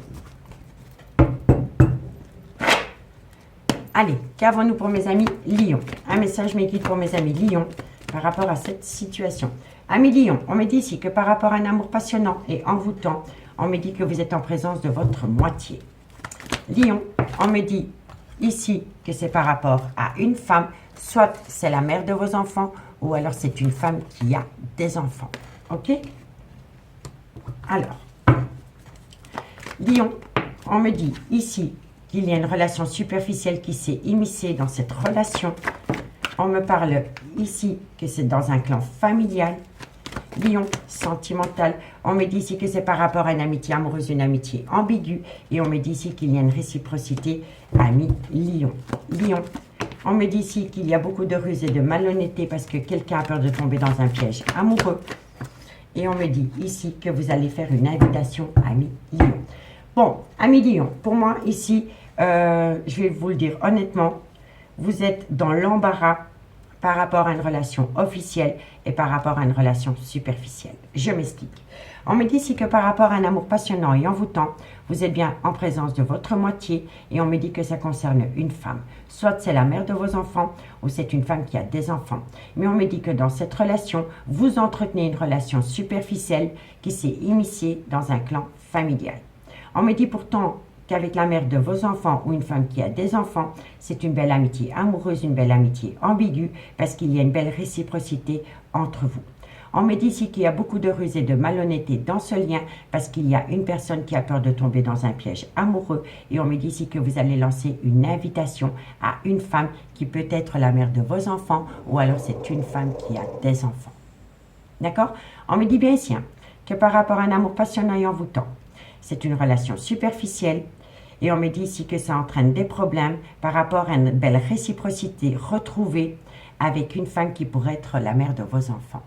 Allez, qu'avons-nous pour mes amis Lion? Un message me guide pour mes amis Lion par rapport à cette situation. Amis Lion, on me dit ici que par rapport à un amour passionnant et envoûtant, on me dit que vous êtes en présence de votre moitié. Lion, on me dit ici que c'est par rapport à une femme, soit c'est la mère de vos enfants ou alors c'est une femme qui a des enfants. Ok? Alors, Lion, on me dit ici qu'il y a une relation superficielle qui s'est immiscée dans cette relation. On me parle ici que c'est dans un clan familial. Lion, sentimental. On me dit ici que c'est par rapport à une amitié amoureuse, une amitié ambiguë. Et on me dit ici qu'il y a une réciprocité, ami Lion. Lion, on me dit ici qu'il y a beaucoup de ruse et de malhonnêteté parce que quelqu'un a peur de tomber dans un piège amoureux. Et on me dit ici que vous allez faire une invitation, ami Lion. Bon, ami Lion, pour moi ici, je vais vous le dire honnêtement, vous êtes dans l'embarras par rapport à une relation officielle et par rapport à une relation superficielle. Je m'explique. On me dit ici que par rapport à un amour passionnant et envoûtant, vous êtes bien en présence de votre moitié et on me dit que ça concerne une femme. Soit c'est la mère de vos enfants ou c'est une femme qui a des enfants. Mais on me dit que dans cette relation, vous entretenez une relation superficielle qui s'est immiscée dans un clan familial. On me dit pourtant qu'avec la mère de vos enfants ou une femme qui a des enfants, c'est une belle amitié amoureuse, une belle amitié ambiguë, parce qu'il y a une belle réciprocité entre vous. On me dit ici qu'il y a beaucoup de ruse et de malhonnêteté dans ce lien, parce qu'il y a une personne qui a peur de tomber dans un piège amoureux, et on me dit ici que vous allez lancer une invitation à une femme qui peut être la mère de vos enfants, ou alors c'est une femme qui a des enfants. D'accord? On me dit bien ici que par rapport à un amour passionnant et envoûtant, c'est une relation superficielle. Et on me dit ici que ça entraîne des problèmes par rapport à une belle réciprocité retrouvée avec une femme qui pourrait être la mère de vos enfants.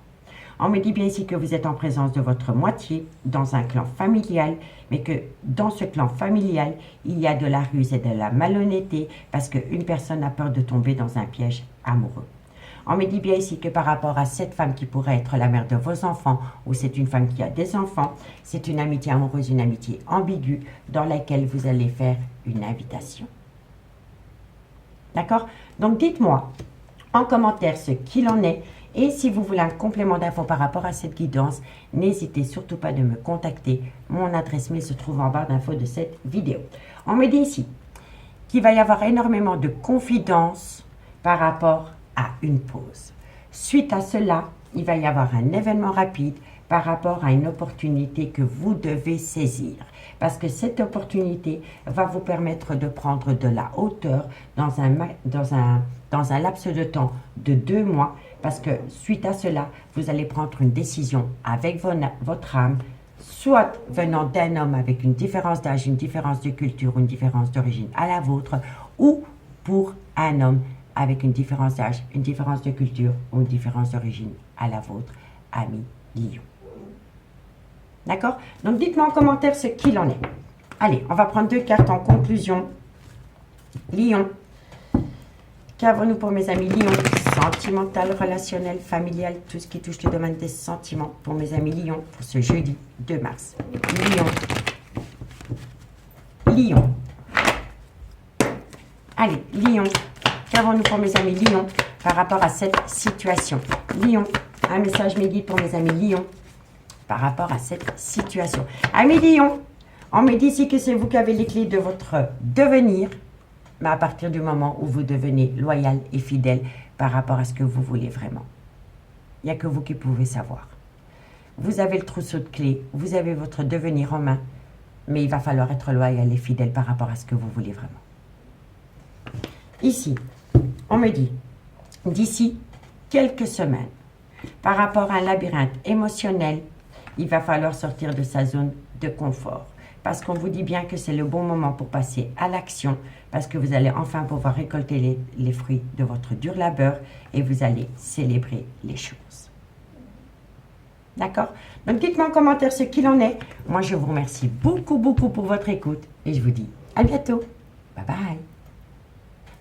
On me dit bien ici que vous êtes en présence de votre moitié dans un clan familial, mais que dans ce clan familial, il y a de la ruse et de la malhonnêteté parce qu'une personne a peur de tomber dans un piège amoureux. On me dit bien ici que par rapport à cette femme qui pourrait être la mère de vos enfants ou c'est une femme qui a des enfants, c'est une amitié amoureuse, une amitié ambiguë dans laquelle vous allez faire une invitation. D'accord? Donc dites-moi en commentaire ce qu'il en est Et si vous voulez un complément d'infos par rapport à cette guidance, n'hésitez surtout pas de me contacter. Mon adresse mail se trouve en barre d'infos de cette vidéo. On me dit ici qu'il va y avoir énormément de confidences par rapport à une pause. Suite à cela, il va y avoir un événement rapide par rapport à une opportunité que vous devez saisir. Parce que cette opportunité va vous permettre de prendre de la hauteur dans un laps de temps de 2 mois. Parce que suite à cela, vous allez prendre une décision avec votre âme, soit venant d'un homme avec une différence d'âge, une différence de culture, une différence d'origine à la vôtre, ou pour un homme avec une différence d'âge, une différence de culture ou une différence d'origine à la vôtre, ami Lion. D'accord? Donc, dites-moi en commentaire ce qu'il en est. Allez, on va prendre 2 cartes en conclusion. Lion. Qu'avons-nous pour mes amis Lion? Sentimental, relationnel, familial, tout ce qui touche le domaine des sentiments pour mes amis Lion pour ce jeudi 2 mars. Lion. Lion. Allez, Lion. Qu'avons-nous pour mes amis Lion par rapport à cette situation? Lion. Un message mes guides pour mes amis Lion par rapport à cette situation. Amis Lion, on me dit ici que c'est vous qui avez les clés de votre devenir, mais à partir du moment où vous devenez loyal et fidèle par rapport à ce que vous voulez vraiment. Il n'y a que vous qui pouvez savoir. Vous avez le trousseau de clés, vous avez votre devenir en main, mais il va falloir être loyal et fidèle par rapport à ce que vous voulez vraiment. Ici, on me dit, d'ici quelques semaines, par rapport à un labyrinthe émotionnel, il va falloir sortir de sa zone de confort. Parce qu'on vous dit bien que c'est le bon moment pour passer à l'action, parce que vous allez enfin pouvoir récolter les fruits de votre dur labeur et vous allez célébrer les choses. D'accord? Donc dites-moi en commentaire ce qu'il en est. Moi, je vous remercie beaucoup, beaucoup pour votre écoute et je vous dis à bientôt. Bye bye.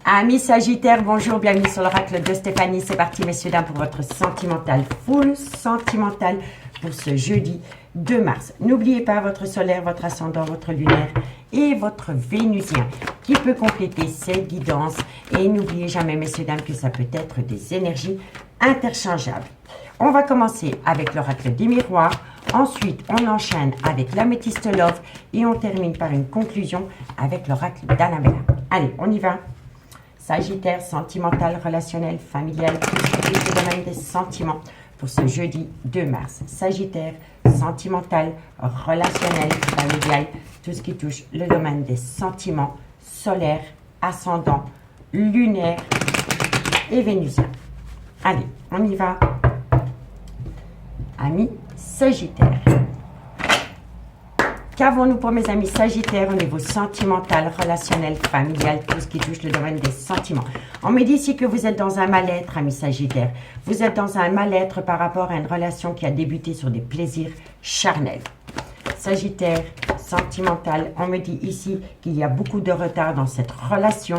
Amis Sagittaires, bonjour, bienvenue sur l'oracle de Stéphanie. C'est parti, messieurs, dames, pour votre sentimental, full sentimental pour ce jeudi 2 mars. N'oubliez pas votre solaire, votre ascendant, votre lunaire et votre vénusien qui peut compléter cette guidance. Et n'oubliez jamais, messieurs, dames, que ça peut être des énergies interchangeables. On va commencer avec l'oracle des miroirs. Ensuite, on enchaîne avec l'améthyste love et on termine par une conclusion avec l'oracle d'Annabella. Allez, on y va. Sagittaire, sentimental, relationnel, familial, tout ce qui touche le domaine des sentiments pour ce jeudi 2 mars. Sagittaire, sentimental, relationnel, familial, tout ce qui touche le domaine des sentiments, solaire, ascendant, lunaire et vénusien. Allez, on y va. Amis Sagittaire. Qu'avons-nous pour mes amis Sagittaires au niveau sentimental, relationnel, familial, tout ce qui touche le domaine des sentiments? On me dit ici que vous êtes dans un mal-être, amis Sagittaires. Vous êtes dans un mal-être par rapport à une relation qui a débuté sur des plaisirs charnels. Sagittaire, sentimental, on me dit ici qu'il y a beaucoup de retard dans cette relation.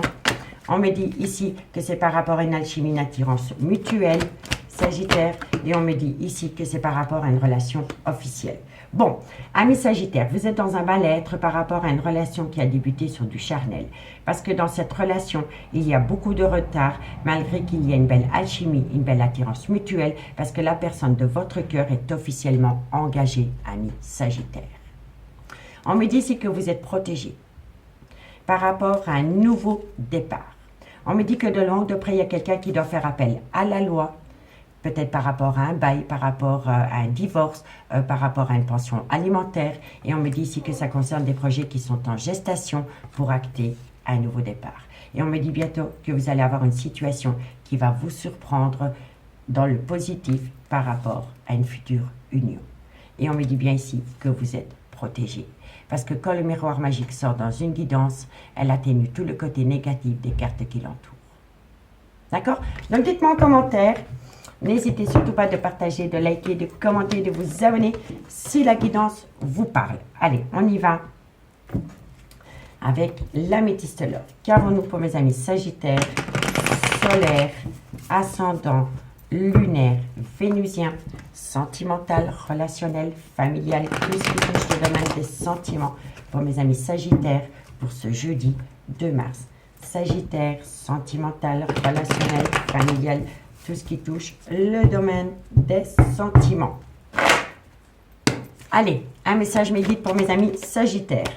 On me dit ici que c'est par rapport à une alchimie, une attirance mutuelle. Sagittaire, et on me dit ici que c'est par rapport à une relation officielle. Bon, amis Sagittaire, vous êtes dans un mal-être par rapport à une relation qui a débuté sur du charnel. Parce que dans cette relation, il y a beaucoup de retard, malgré qu'il y a une belle alchimie, une belle attirance mutuelle, parce que la personne de votre cœur est officiellement engagée, amis Sagittaire. On me dit ici que vous êtes protégé par rapport à un nouveau départ. On me dit que de loin de près, il y a quelqu'un qui doit faire appel à la loi, peut-être par rapport à un bail, par rapport à un divorce, par rapport à une pension alimentaire. Et on me dit ici que ça concerne des projets qui sont en gestation pour acter un nouveau départ. Et on me dit bientôt que vous allez avoir une situation qui va vous surprendre dans le positif par rapport à une future union. Et on me dit bien ici que vous êtes protégé. Parce que quand le miroir magique sort dans une guidance, elle atténue tout le côté négatif des cartes qui l'entourent. D'accord? Donc dites-moi en commentaire. N'hésitez surtout pas de partager, de liker, de commenter, de vous abonner si la guidance vous parle. Allez, on y va avec l'améthyste love. Qu'avons-nous pour mes amis Sagittaire, solaire, ascendant, lunaire, vénusien, sentimental, relationnel, familial, tout ce qui touche le domaine des sentiments pour mes amis Sagittaire pour ce jeudi 2 mars. Sagittaire, sentimental, relationnel, familial, tout ce qui touche le domaine des sentiments. Allez, un message médite pour mes amis Sagittaires.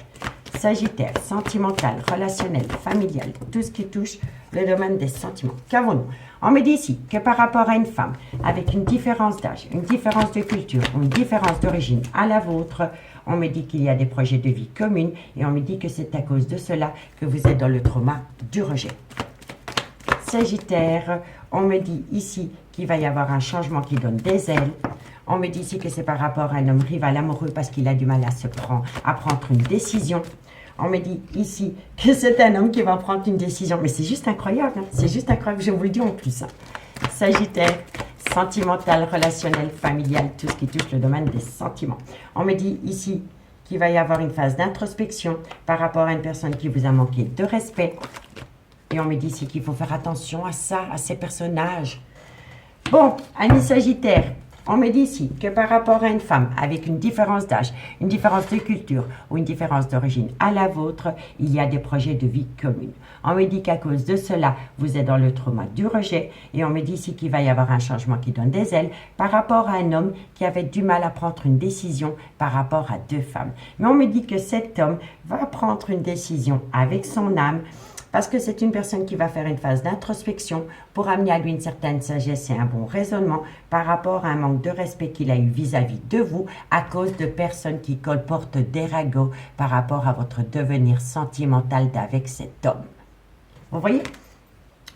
Sagittaire, sentimental, relationnel, familial, tout ce qui touche le domaine des sentiments. Qu'avons-nous? On me dit ici que par rapport à une femme avec une différence d'âge, une différence de culture ou une différence d'origine à la vôtre, on me dit qu'il y a des projets de vie communs et on me dit que c'est à cause de cela que vous êtes dans le trauma du rejet. Sagittaire, on me dit ici qu'il va y avoir un changement qui donne des ailes. On me dit ici que c'est par rapport à un homme rival amoureux parce qu'il a du mal à prendre une décision. On me dit ici que c'est un homme qui va prendre une décision. Mais c'est juste incroyable, hein? C'est juste incroyable, je vous le dis en plus. Hein. Sagittaire, sentimental, relationnel, familial, tout ce qui touche le domaine des sentiments. On me dit ici qu'il va y avoir une phase d'introspection par rapport à une personne qui vous a manqué de respect. Et on me dit ici qu'il faut faire attention à ça, à ces personnages. Bon, amis Sagittaire, on me dit ici que par rapport à une femme avec une différence d'âge, une différence de culture ou une différence d'origine à la vôtre, il y a des projets de vie communs. On me dit qu'à cause de cela, vous êtes dans le trauma du rejet et on me dit ici qu'il va y avoir un changement qui donne des ailes par rapport à un homme qui avait du mal à prendre une décision par rapport à deux femmes. Mais on me dit que cet homme va prendre une décision avec son âme parce que c'est une personne qui va faire une phase d'introspection pour amener à lui une certaine sagesse et un bon raisonnement par rapport à un manque de respect qu'il a eu vis-à-vis de vous à cause de personnes qui colportent des ragots par rapport à votre devenir sentimental avec cet homme. Vous voyez?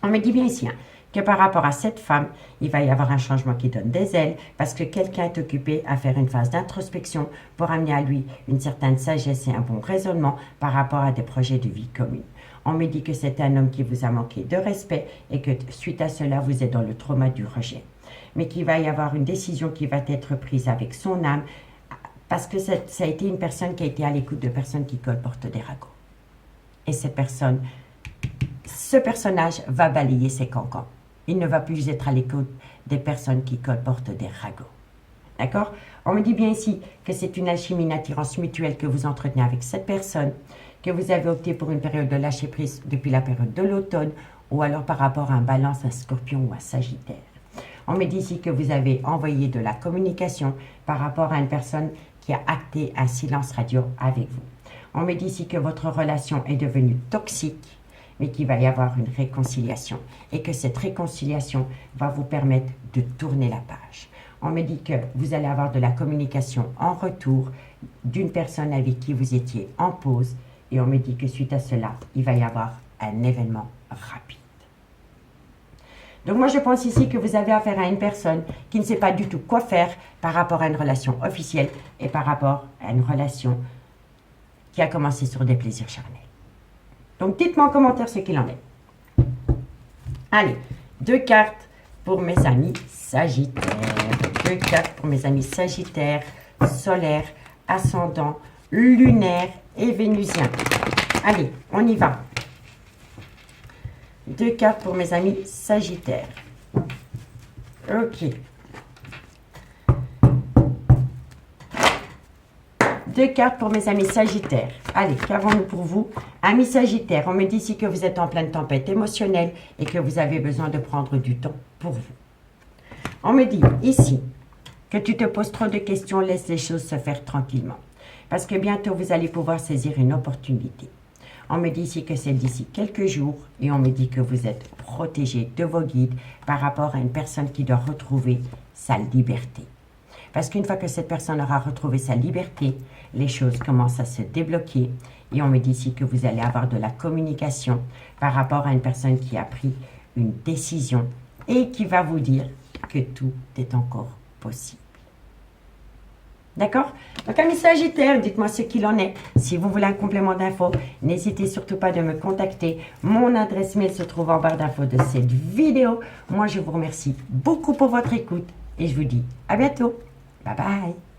On me dit bien ici que par rapport à cette femme, il va y avoir un changement qui donne des ailes parce que quelqu'un est occupé à faire une phase d'introspection pour amener à lui une certaine sagesse et un bon raisonnement par rapport à des projets de vie communs. On me dit que c'est un homme qui vous a manqué de respect et que suite à cela, vous êtes dans le trauma du rejet. Mais qu'il va y avoir une décision qui va être prise avec son âme parce que ça a été une personne qui a été à l'écoute de personnes qui colportent des ragots. Et cette personne, ce personnage va balayer ses cancans. Il ne va plus être à l'écoute des personnes qui colportent des ragots. D'accord? On me dit bien ici que c'est une alchimie, une attirance mutuelle que vous entretenez avec cette personne, que vous avez opté pour une période de lâcher prise depuis la période de l'automne ou alors par rapport à un balance, un scorpion ou un sagittaire. On me dit ici que vous avez envoyé de la communication par rapport à une personne qui a acté un silence radio avec vous. On me dit ici que votre relation est devenue toxique, mais qu'il va y avoir une réconciliation et que cette réconciliation va vous permettre de tourner la page. On me dit que vous allez avoir de la communication en retour d'une personne avec qui vous étiez en pause et on me dit que suite à cela, il va y avoir un événement rapide. Donc moi, je pense ici que vous avez affaire à une personne qui ne sait pas du tout quoi faire par rapport à une relation officielle et par rapport à une relation qui a commencé sur des plaisirs charnels. Donc dites-moi en commentaire ce qu'il en est. Allez, 2 cartes pour mes amis Sagittaires. 2 cartes pour mes amis Sagittaires, solaire, ascendant, lunaire et vénusien. Allez, on y va. 2 cartes pour mes amis Sagittaires. Ok. 2 cartes pour mes amis Sagittaires. Allez, qu'avons-nous pour vous? Amis Sagittaires, on me dit ici que vous êtes en pleine tempête émotionnelle et que vous avez besoin de prendre du temps pour vous. On me dit ici que tu te poses trop de questions, laisse les choses se faire tranquillement. Parce que bientôt, vous allez pouvoir saisir une opportunité. On me dit ici que c'est d'ici quelques jours et on me dit que vous êtes protégé de vos guides par rapport à une personne qui doit retrouver sa liberté. Parce qu'une fois que cette personne aura retrouvé sa liberté, les choses commencent à se débloquer et on me dit ici que vous allez avoir de la communication par rapport à une personne qui a pris une décision et qui va vous dire que tout est encore possible. D'accord? Donc, amis Sagittaires, dites-moi ce qu'il en est. Si vous voulez un complément d'infos, n'hésitez surtout pas de me contacter. Mon adresse mail se trouve en barre d'infos de cette vidéo. Moi, je vous remercie beaucoup pour votre écoute et je vous dis à bientôt. Bye bye!